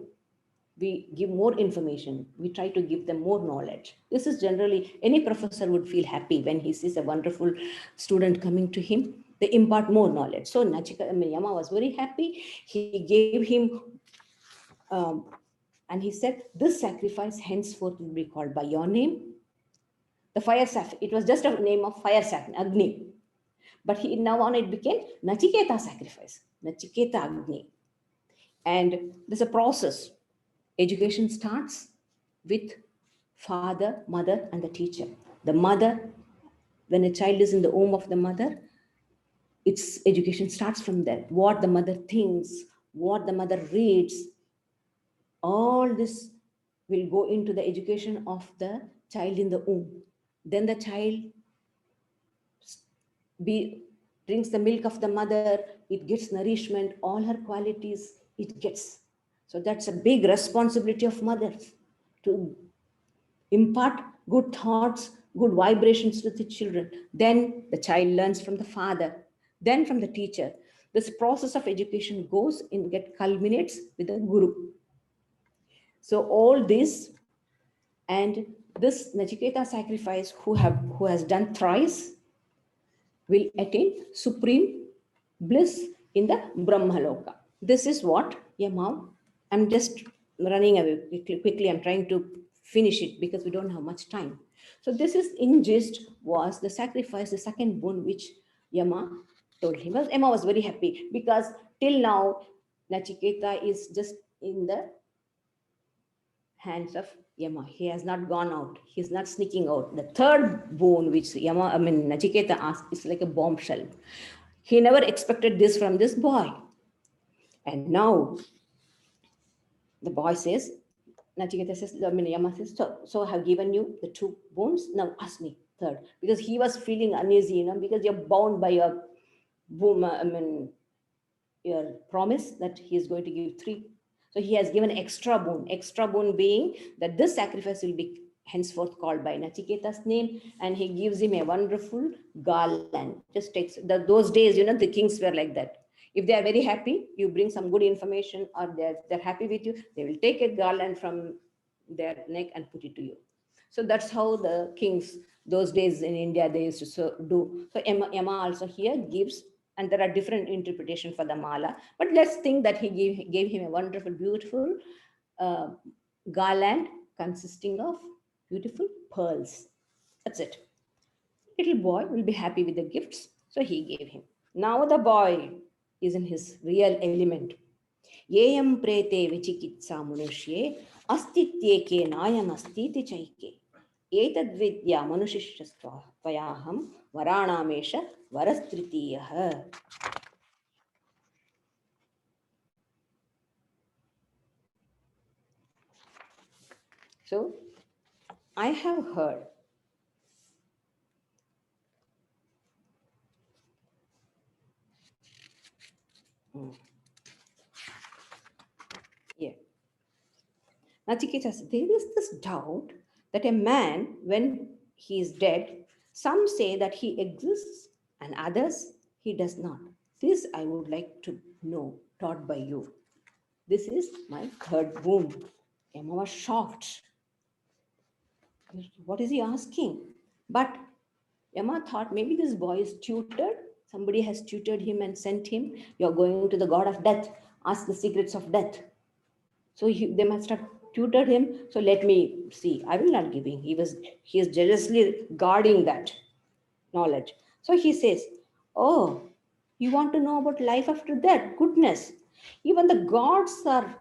We give more information. We try to give them more knowledge. This is generally, any professor would feel happy when he sees a wonderful student coming to him. They impart more knowledge. So Yama was very happy. He gave him, and he said, this sacrifice henceforth will be called by your name. The fire sacrifice, it was just a name of fire sacrifice, Agni. But now on it became Nachiketa sacrifice, Nachiketa Agni. And there's a process. Education starts with father, mother, and the teacher. The mother, when a child is in the womb of the mother, its education starts from there. What the mother thinks, what the mother reads, all this will go into the education of the child in the womb. Then the child drinks the milk of the mother, it gets nourishment, all her qualities, it gets. So that's a big responsibility of mothers to impart good thoughts, good vibrations to the children. Then the child learns from the father, then from the teacher. This process of education goes and culminates with the guru. So all this, and this Nachiketa sacrifice who has done thrice will attain supreme bliss in the Brahmaloka. This is what Yama, I'm just running away quickly. I'm trying to finish it because we don't have much time. So this is in gist was the sacrifice, the second boon which Yama told him. Yama was very happy because till now Nachiketa is just in the hands of Yama. He has not gone out. He's not sneaking out. The third boon which Nachiketa asked is like a bombshell. He never expected this from this boy. And now The boy says, Nachiketa says, Yama says, so I have given you the 2 bones, now ask me third. Because he was feeling uneasy, because you're bound by your womb, your promise that he is going to give 3. So he has given extra bone being that this sacrifice will be henceforth called by Nachiketa's name, and he gives him a wonderful garland. Just takes those days, the kings were like that. If they are very happy, you bring some good information, or they're happy with you, they will take a garland from their neck and put it to you. So that's how the kings those days in India they used to do. So Yama also here gives, and there are different interpretations for the mala, but let's think that he gave him a wonderful, beautiful uh, garland consisting of beautiful pearls. That's it. Little boy will be happy with the gifts, so he gave him. Now the boy is in his real element. Yeyam prete vichikitsa manushye astityeke nayam astiti chaike. Etadvidya manushishastva vayaham varanamesha varastritiyah. So I have heard yeah. Nachiketa, there is this doubt that a man, when he is dead, some say that he exists and others he does not. This I would like to know, taught by you. This is my third womb. Emma was shocked. What is he asking? But Emma thought maybe this boy is tutored. Somebody has tutored him and sent him. You're going to the god of death. Ask the secrets of death. So they must have tutored him. So let me see. I will not give him. He is jealously guarding that knowledge. So he says, oh, you want to know about life after death? Goodness. Even the gods are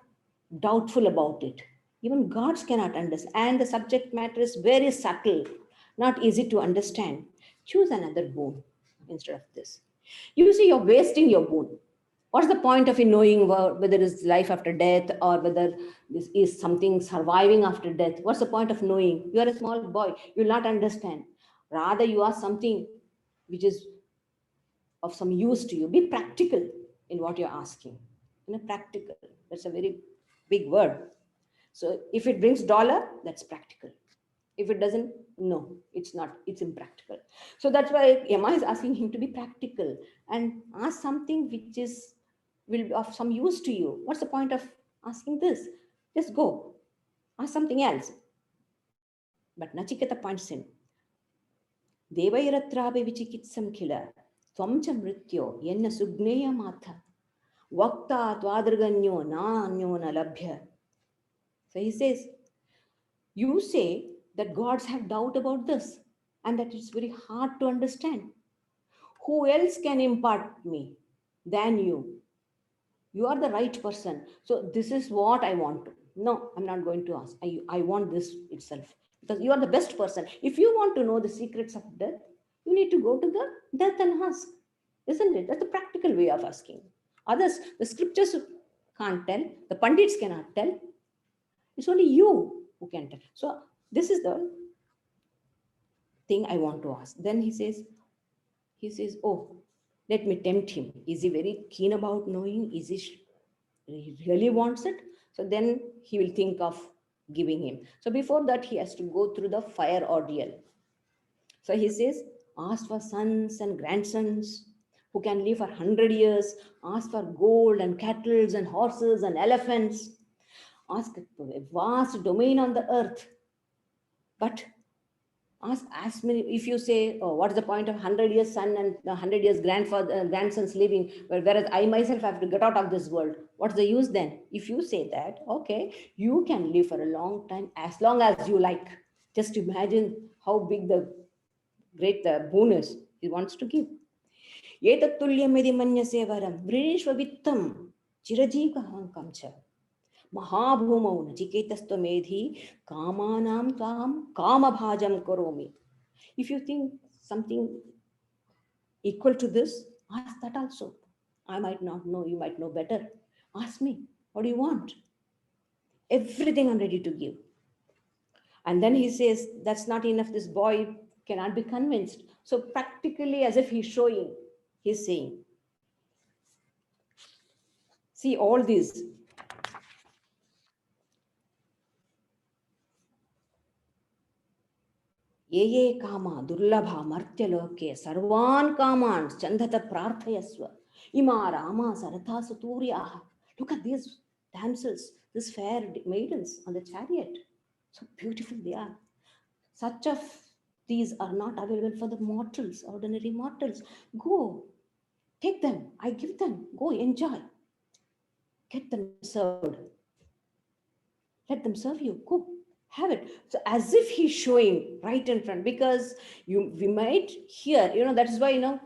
doubtful about it. Even gods cannot understand. And the subject matter is very subtle, not easy to understand. Choose another boon instead of this. You see, you're wasting your boon. What's the point of you knowing whether it's life after death or whether this is something surviving after death? What's the point of knowing? You are a small boy. You will not understand. Rather, you are something which is of some use to you. Be practical in what you're asking. Practical. That's a very big word. So if it brings dollar, that's practical. If it doesn't, no, it's not. It's impractical. So that's why Yama is asking him to be practical and ask something which will be of some use to you. What's the point of asking this? Just go. Ask something else. But Nachiketa points him. Devairatrabe vichikitsam khila. Twamcha mrityo yenna sugneya matha. Vakta tvadraganyo na anyo na labhya. So he says, you say that gods have doubt about this and that it's very hard to understand. Who else can impart me than you? You are the right person. So this is what I want to. No, I'm not going to ask. I want this itself. Because you are the best person. If you want to know the secrets of death, you need to go to the death and ask. Isn't it? That's the practical way of asking. Others, the scriptures can't tell. The pandits cannot tell. It's only you who can tell. So this is the thing I want to ask. Then he says, oh, let me tempt him. Is he very keen about knowing? He really wants it? So then he will think of giving him. So before that, he has to go through the fire ordeal. So he says, ask for sons and grandsons who can live for 100 years. Ask for gold and cattle and horses and elephants. Ask a vast domain on the earth. But ask as many. If you say, oh, what is the point of 100 years son and 100 years grandsons living, whereas I myself have to get out of this world, what's the use then? If you say that, okay, you can live for a long time, as long as you like. Just imagine how big great the boon is he wants to give. Etatulyamedi manyase varam vrishva vittam chirajeevahankam cha mahabhumau nachiketasthamedhi kamanam tvam kamabhajam karomi. If you think something equal to this, ask that also. I might not know, you might know better. Ask me, what do you want? Everything I'm ready to give. And then he says, that's not enough. This boy cannot be convinced. So practically as if he's showing, he's saying, see all these. ये ये कामा दुर्लभा मर्त्यलोके सर्वान् कामान् चन्दत प्रार्थयस्व इमा Rama सरथा सुतूर्याः. Look at these damsels, these fair maidens on the chariot. So beautiful they are. Such of these are not available for the mortals, ordinary mortals. Go, take them, I give them, go enjoy. Get them served. Let them serve you, go, have it. So as if he's showing right in front, because we might hear, that is why,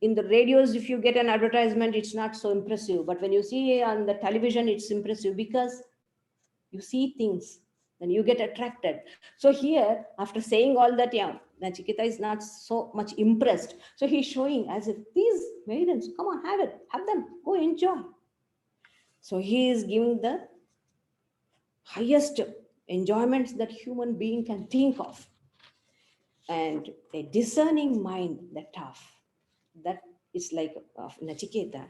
in the radios, if you get an advertisement, it's not so impressive. But when you see on the television, it's impressive because you see things, then you get attracted. So here, after saying all that, yeah, Nachiketa is not so much impressed. So he's showing as if these maidens, come on, have it, have them, go enjoy. So he is giving the highest enjoyments that human being can think of. And a discerning mind, that is like of Nachiketa.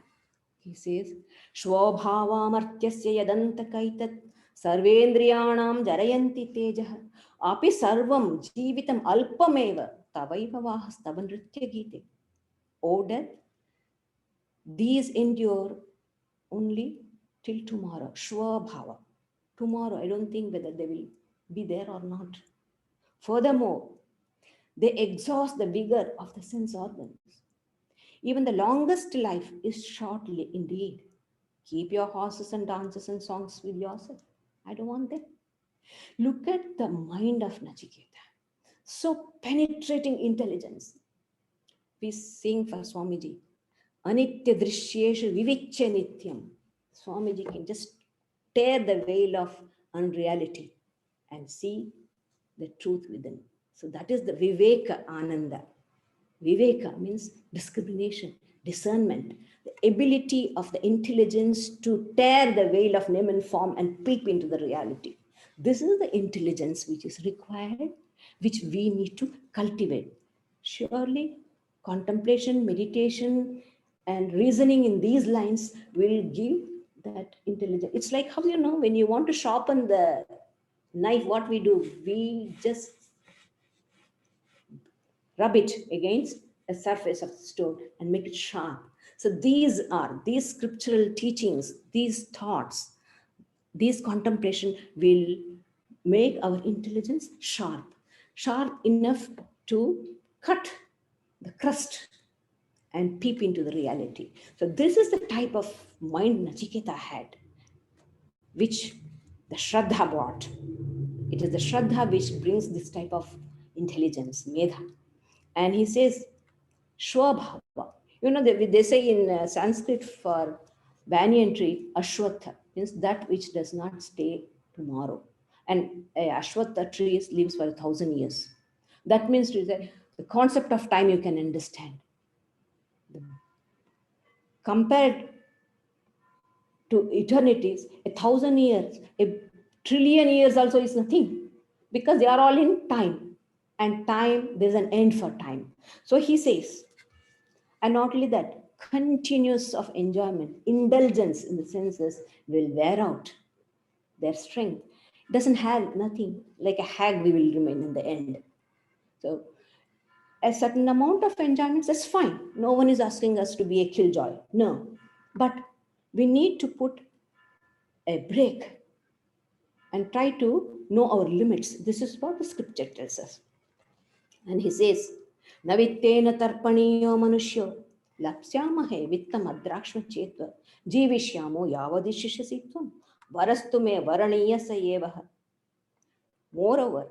He says, Shvabhavamartyasya yadantakaitat sarvendriyanam jarayanti tejah api sarvam jeevitam alpameva tavaiva vahastava nritya gite. O death, these endure only till tomorrow. Shvabhava. Tomorrow, I don't think whether they will be there or not. Furthermore, they exhaust the vigor of the sense organs. Even the longest life is short indeed. Keep your horses and dances and songs with yourself. I don't want them. Look at the mind of Nachiketa. So penetrating intelligence. We sing for Swamiji. Anitya drishyeshu vivichya nityam. Swamiji can just tear the veil of unreality and see the truth within. So that is the Viveka Ananda. Viveka means discrimination, discernment, the ability of the intelligence to tear the veil of name and form and peep into the reality. This is the intelligence which is required, which we need to cultivate. Surely, contemplation, meditation, and reasoning in these lines will give that intelligence. It's like how, when you want to sharpen the knife, what we do, we just rub it against a surface of stone and make it sharp. So these scriptural teachings, these thoughts, these contemplation will make our intelligence sharp enough to cut the crust and peep into the reality. So this is the type of mind Nachiketa had, which the Shraddha brought. It is the Shraddha which brings this type of intelligence, medha. And he says, Shwabhava. They say in Sanskrit for banyan tree, Ashwatha means that which does not stay tomorrow. And a Ashwatha tree lives for 1,000 years. That means the concept of time you can understand. Compared to eternities, 1,000 years, a trillion years also is nothing, because they are all in time. And time, there's an end for time. So he says, and not only that, continuous of enjoyment, indulgence in the senses will wear out their strength. It doesn't have nothing. Like a hag, we will remain in the end. So a certain amount of enjoyments, that's fine. No one is asking us to be a killjoy. No. But we need to put a break and try to know our limits. This is what the scripture tells us. And he says, Navittena tarpaniyo manushyo lapsyamahe vittam adrakshma chetva jivishyamo yavadishishasitvam varastu me varaniya sayevaha. Moreover,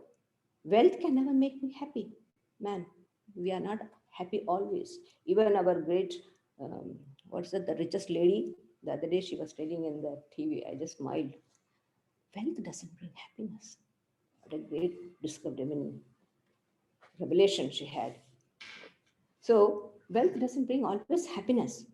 wealth can never make me happy. Man, we are not happy always. Even our great, the richest lady, the other day she was telling in the TV, I just smiled. Wealth doesn't bring happiness. What a great discovery, revelation she had. So wealth doesn't bring always happiness.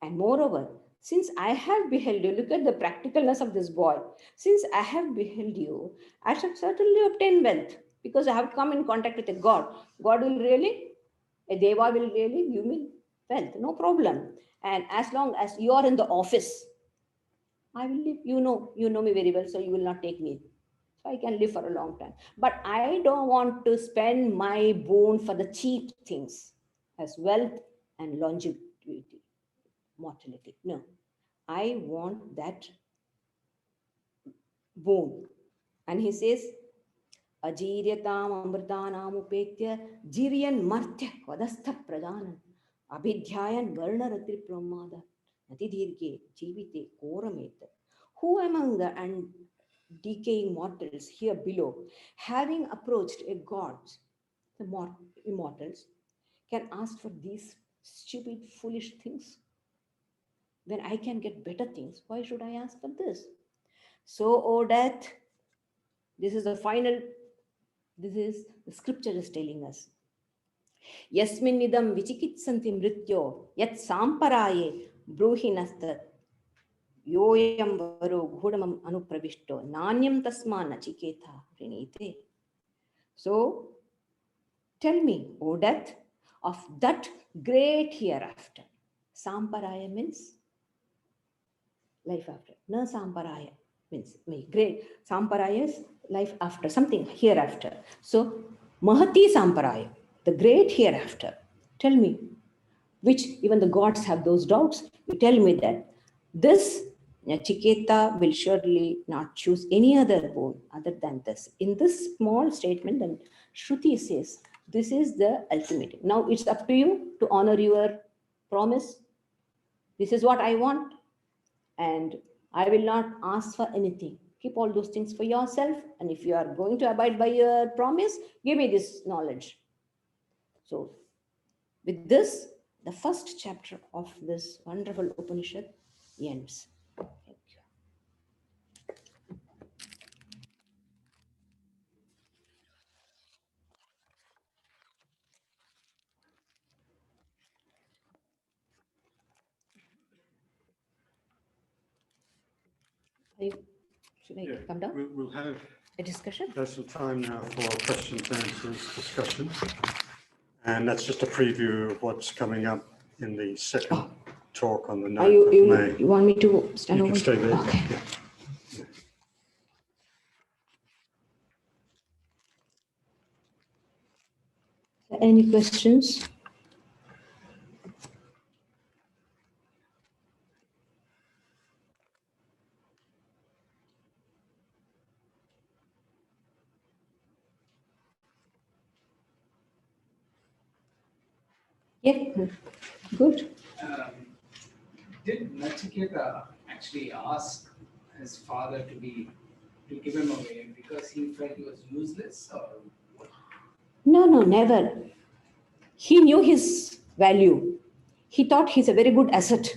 And moreover, Since I have beheld you, look at the practicalness of this boy. Since I have beheld you, I shall certainly obtain wealth because I have come in contact with a God. God will really, a Deva will really give me wealth, no problem. And as long as you are in the office, I will live. You know me very well, so you will not take me. So I can live for a long time. But I don't want to spend my bone for the cheap things as wealth and longevity, mortality. No, I want that bone. And he says, Ajiryatam amritanam upetya jiryan martya kvadastha prajanan abhidhyayan varnaratri pramada natidirge jivite koramet. Who among the and decaying mortals here below, having approached a god, the immortals, can ask for these stupid, foolish things? When I can get better things, why should I ask for this? So, O death, this is the final, this is the scripture is telling us. Yasmin idam vichikitsanti mrityo yat samparaye bruhinastat yoyam varo ghodamam anupravishto nanyam tasma nachiketa prinite. So, tell me, O death, of that great hereafter. Samparaya means life after. Na samparaya means great. Samparaya is life after, something hereafter. So, Mahati Samparaya, the great hereafter. Tell me, which even the gods have those doubts. You tell me that this Nachiketa will surely not choose any other boon other than this. In this small statement, then Shruti says, this is the ultimate. Now it's up to you to honor your promise. This is what I want, and I will not ask for anything. Keep all those things for yourself, and if you are going to abide by your promise, give me this knowledge. So, with this, the first chapter of this wonderful Upanishad ends. Thank you. Should I come down? We'll have A discussion? there's some time now for questions, answers, discussion. And that's just a preview of what's coming up in the second talk on the 9th of May. You want me to stand You over? can stay there. Okay. Yeah. Any questions? Yeah, good. Did Nachiketa actually ask his father to give him away because he felt he was useless, or what? No, never. He knew his value. He thought he's a very good asset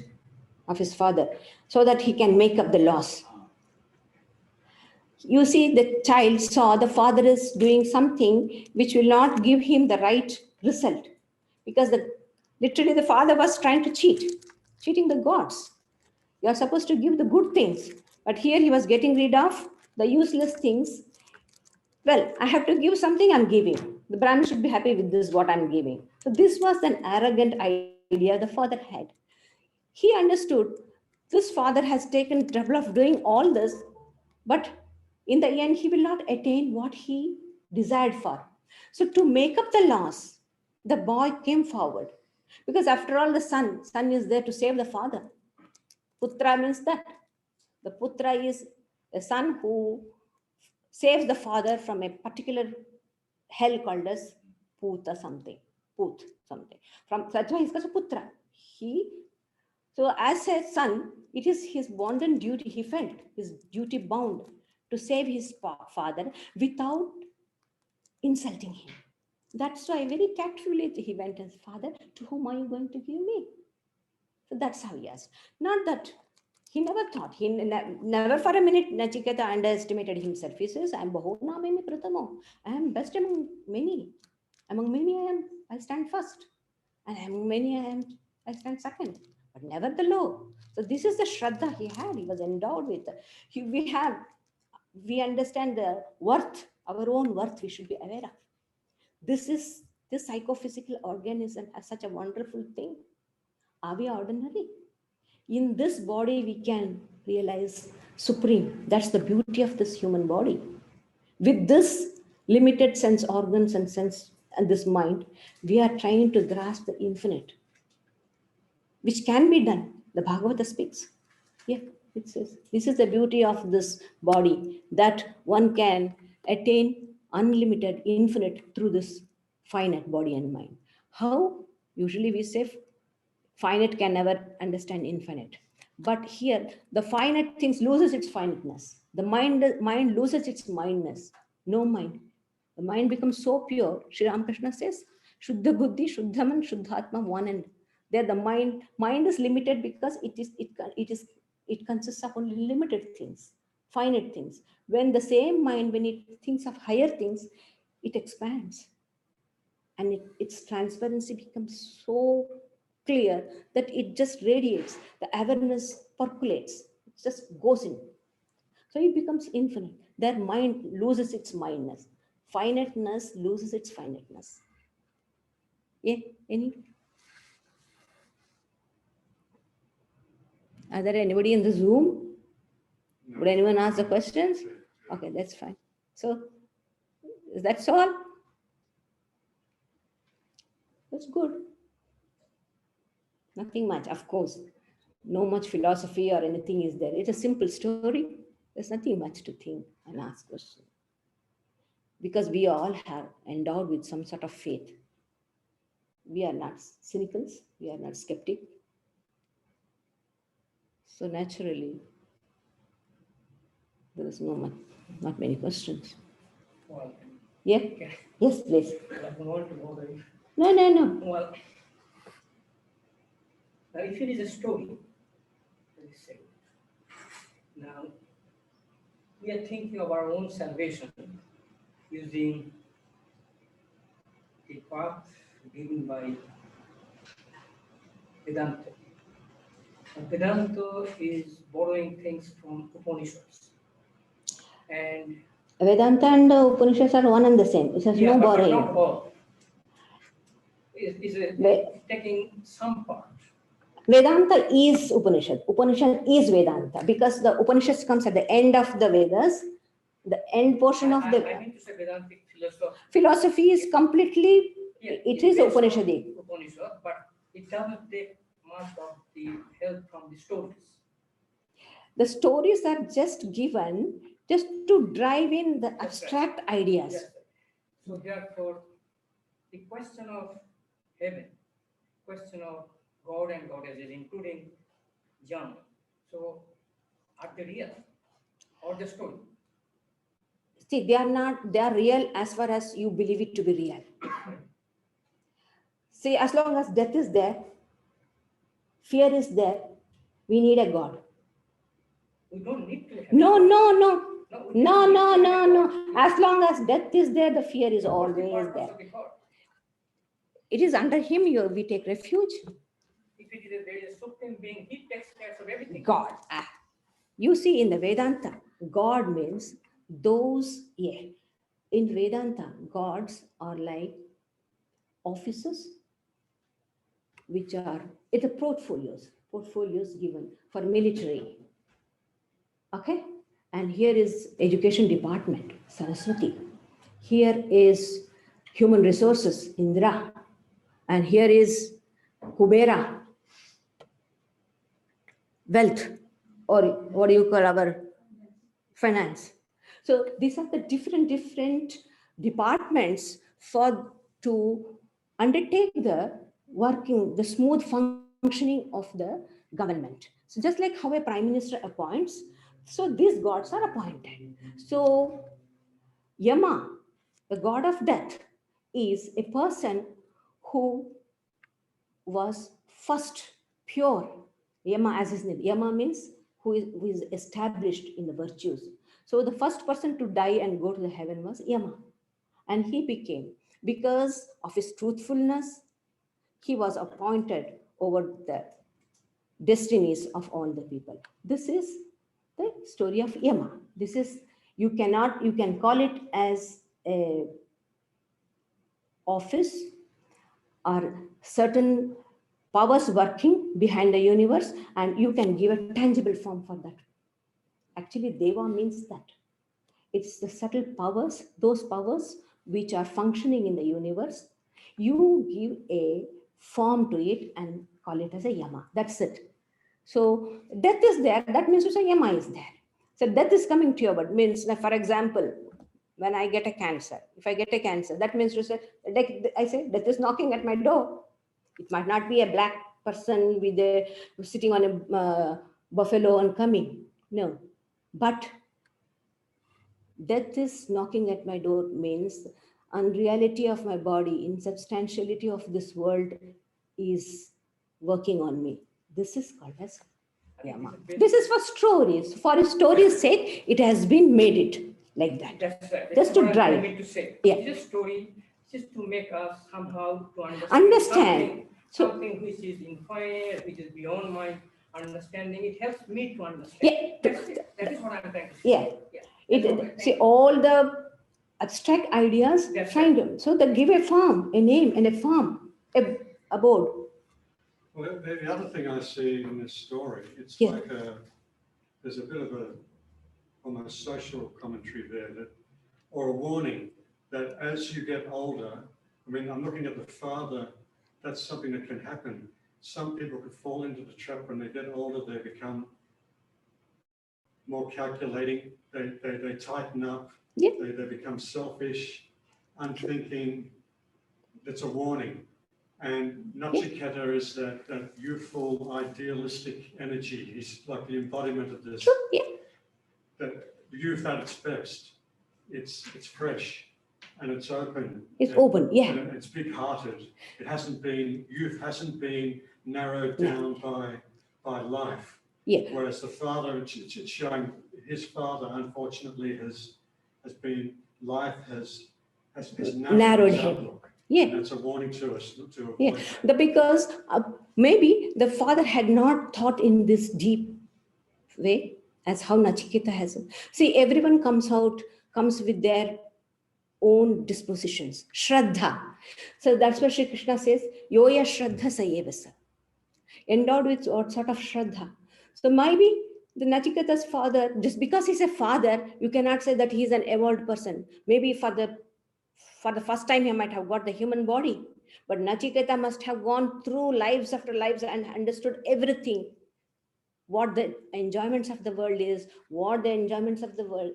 of his father so that he can make up the loss. You see, the child saw the father is doing something which will not give him the right result because literally the father was trying to cheating the gods. You are supposed to give the good things, but here he was getting rid of the useless things. Well, I have to give something, I'm giving. The Brahmin should be happy with this, what I'm giving. So this was an arrogant idea the father had. He understood this father has taken trouble of doing all this, but in the end, he will not attain what he desired for. So to make up the loss, the boy came forward. Because after all, the son is there to save the father. Putra means that. The putra is a son who saves the father from a particular hell called as Puta something. Put something. That's why he's called a putra. So as a son, it is his bounden duty, he felt his duty bound to save his father without insulting him. That's why very tactfully he went and said, Father, to whom are you going to give me? So that's how he asked. Not that he never thought, never for a minute Nachiketa underestimated himself. He says, I am bahunamemi pratamo. I am best among many. Among many I stand first. And among many I stand second. But never the low. So this is the Shraddha he had. He was endowed with. We understand the worth, our own worth we should be aware of. This psychophysical organism has such a wonderful thing. Are we ordinary? In this body we can realize supreme. That's the beauty of this human body. With this limited sense organs and sense and this mind, we are trying to grasp the infinite, which can be done. The Bhagavata speaks. Yeah, it says this is the beauty of this body, that one can attain unlimited, infinite through this finite body and mind. How? Usually we say finite can never understand infinite. But here, the finite things loses its finiteness. The mind loses its mindness. No mind. The mind becomes so pure. Sri Ramakrishna says, Shuddha Buddhi, Shuddhaman, Shuddhatma, one and there the mind is limited because it consists of only limited things, finite things. When the same mind, when it thinks of higher things, it expands. And its transparency becomes so clear that it just radiates. The awareness percolates. It just goes in. So it becomes infinite. Their mind loses its mindness. Finiteness loses its finiteness. Yeah, any? Are there anybody in the Zoom? No. Would anyone ask the questions? Okay, that's fine. So that's all. That's good. Nothing much, of course. No much philosophy or anything is there. It's a simple story. There's nothing much to think and ask questions. Because we all have endowed with some sort of faith. We are not cynicals. We are not skeptic. So naturally, there is not many questions. Well, Yeah? okay. Yes, please. I don't want to bother you. No. Well, if it is a story, let me say, now we are thinking of our own salvation using the path given by Vedanta. And Vedanta is borrowing things from Upanishads. And Vedanta and Upanishads are one and the same. It has no but borrowing. not all. It's taking some part. Vedanta is Upanishad. Upanishad is Vedanta because the Upanishads comes at the end of the Vedas. The end portion of the I mean to say Vedantic philosophy is completely, it is Upanishadic. Upanishad, but it doesn't take much of the help from the stories. The stories are just given just to drive in the abstract ideas. Yes. So therefore, the question of heaven, question of God and goddesses, including Yama. So are they real or the story? See, they are real as far as you believe it to be real. See, as long as death is there, fear is there, we need a God. We don't need to have No. No. As long as death is there, the fear is always there. It is under him we take refuge. If it is there is a supreme being, he takes care of everything. God. You see, in the Vedanta, God means those, in Vedanta, gods are like offices, which are, it's a portfolios given for military. Okay? And here is education department, Saraswati. Here is human resources, Indra. And here is Kubera, wealth, or what do you call our finance. So these are the different departments to undertake the working, the smooth functioning of the government. So just like how a prime minister appoints, so these gods are appointed. So Yama, the god of death, is a person who was first pure. Yama, as his name, Yama means who is established in the virtues. So the first person to die and go to the heaven was Yama. And he became, because of his truthfulness, he was appointed over destinies of all the people. This is the story of Yama. This is, you can call it as a office or certain powers working behind the universe, and you can give a tangible form for that. Actually, Deva means that. It's the subtle powers, those powers which are functioning in the universe. You give a form to it and call it as a Yama. That's it. So death is there. That means to say Yama is there. So death is coming to your body. Means, for example, when I get a cancer, if I get a cancer, that means to say, I say death is knocking at my door. It might not be a black person with sitting on a buffalo and coming. No, but death is knocking at my door means unreality of my body, insubstantiality of this world is working on me. This is called as Yama. This is for stories. For story's sake, it has been made it like that. That's right. Just to drive. I mean to say. Yeah. It's a story just to make us somehow to understand. Something which is infinite, which is beyond my understanding. It helps me to understand. Yeah. That is what I'm trying to say. Yeah. See, all the abstract ideas, trying to, so they give a form, a name and a form, a board. Well, the other thing I see in this story, it's Yeah. like there's a bit of a almost social commentary there, that, or a warning that as you get older, I mean, I'm looking at the father, that's something that can happen. Some people could fall into the trap when they get older, they become more calculating, they tighten up, Yeah. they become selfish, unthinking. That's a warning. And Nachiketa is that youthful, idealistic energy. He's like the embodiment of this. True. Yeah. That youth at its best. It's fresh and it's open. It's open, yeah. And it's big-hearted. Youth hasn't been narrowed down by life. Yeah. Whereas the father, it's showing his father, unfortunately, has been, life has narrowed his outlook. Yeah. And that's a warning to us. Yeah, because maybe the father had not thought in this deep way as how Nachiketa has. See, everyone comes with their own dispositions. Shraddha. So that's what Sri Krishna says, Yoya Shraddha Sayevasa. Endowed with what sort of Shraddha. So maybe the Nachiketa's father, just because he's a father, you cannot say that he's an evolved person. Maybe for the first time he might have got the human body, but Nachiketa must have gone through lives after lives and understood everything, what the enjoyments of the world is, what the enjoyments of the world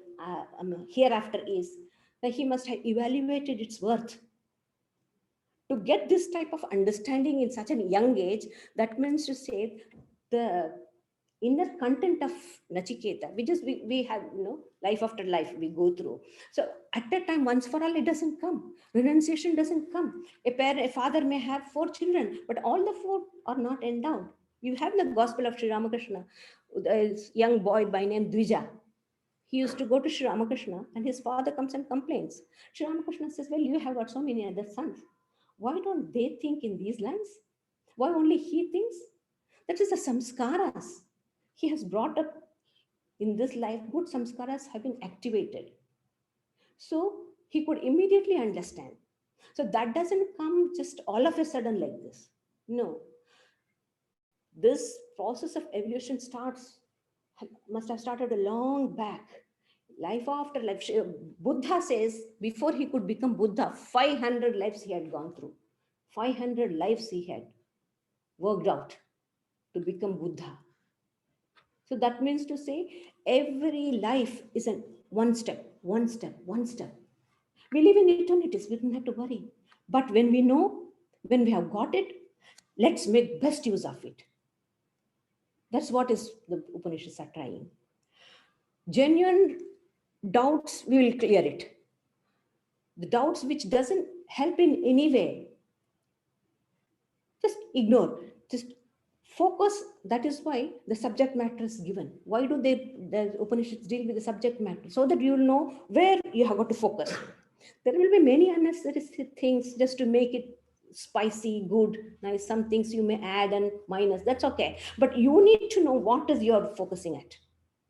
hereafter is, that he must have evaluated its worth. To get this type of understanding in such a young age, that means to say the inner content of Nachiketa, we have, life after life we go through. So at that time, once for all, it doesn't come. Renunciation doesn't come. A father may have 4 children, but all the 4 are not endowed. You have the gospel of Sri Ramakrishna, a young boy by name Dvija. He used to go to Sri Ramakrishna and his father comes and complains. Sri Ramakrishna says, well, you have got so many other sons. Why don't they think in these lines? Why only he thinks? That is the samskaras. He has brought up in this life, good samskaras have been activated. So he could immediately understand. So that doesn't come just all of a sudden like this. No. This process of evolution must have started a long back. Life after life. Buddha says before he could become Buddha, 500 lives he had gone through. 500 lives he had worked out to become Buddha. So that means to say every life is one step. We live in eternities, we don't have to worry. But when we know, when we have got it, let's make best use of it. That's what is the Upanishads are trying. Genuine doubts, we will clear it. The doubts which doesn't help in any way, just ignore, just focus. That is why the subject matter is given. Why do the Upanishads deal with the subject matter? So that you will know where you have got to focus. There will be many unnecessary things just to make it spicy, good, nice. Some things you may add and minus, that's okay. But you need to know what is you're focusing at.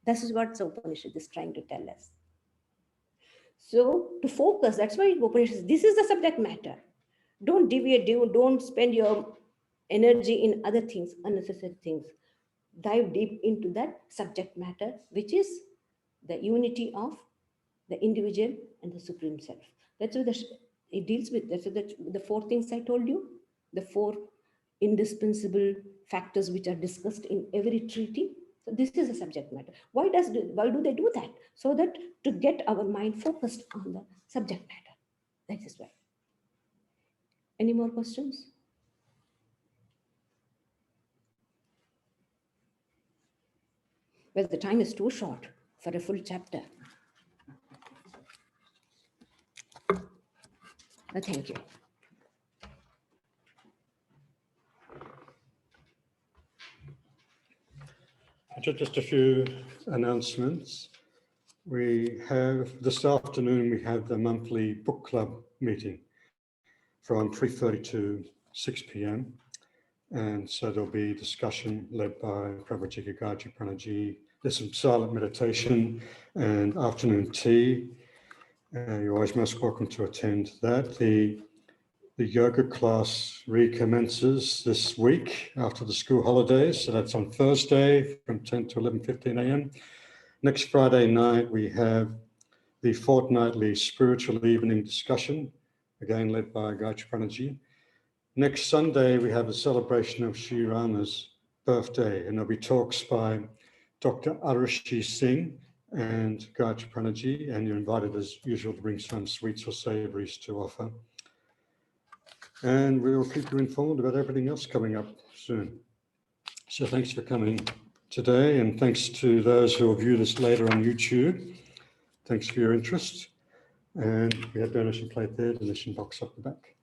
This is what the Upanishad is trying to tell us. So to focus, that's why Upanishad, this is the subject matter. Don't deviate, don't spend your energy in other things, unnecessary things. Dive deep into that subject matter, which is the unity of the individual and the supreme self. That's what it deals with. That's what the four things I told you, the four indispensable factors which are discussed in every treaty. So this is a subject matter. Why do they do that? So that to get our mind focused on the subject matter. That is why. Any more questions? Well, the time is too short for a full chapter. Thank you. Just a few announcements. We have, this afternoon, we have the monthly book club meeting from 3:30 to 6 p.m. And so there'll be discussion led by Pravrajika Pranaji. There's some silent meditation and afternoon tea. You're always most welcome to attend that. The yoga class recommences this week after the school holidays. So that's on Thursday from 10 to 11:15 a.m. Next Friday night, we have the fortnightly spiritual evening discussion, again led by Gayatri Pranaji. Next Sunday, we have a celebration of Sri Rama's birthday, and there'll be talks by Dr. Arushi Singh and Gayatri Pranaji, and you're invited as usual to bring some sweets or savories to offer. And we will keep you informed about everything else coming up soon. So thanks for coming today, and thanks to those who will view this later on YouTube. Thanks for your interest. And we have donation plate there, donation box up the back.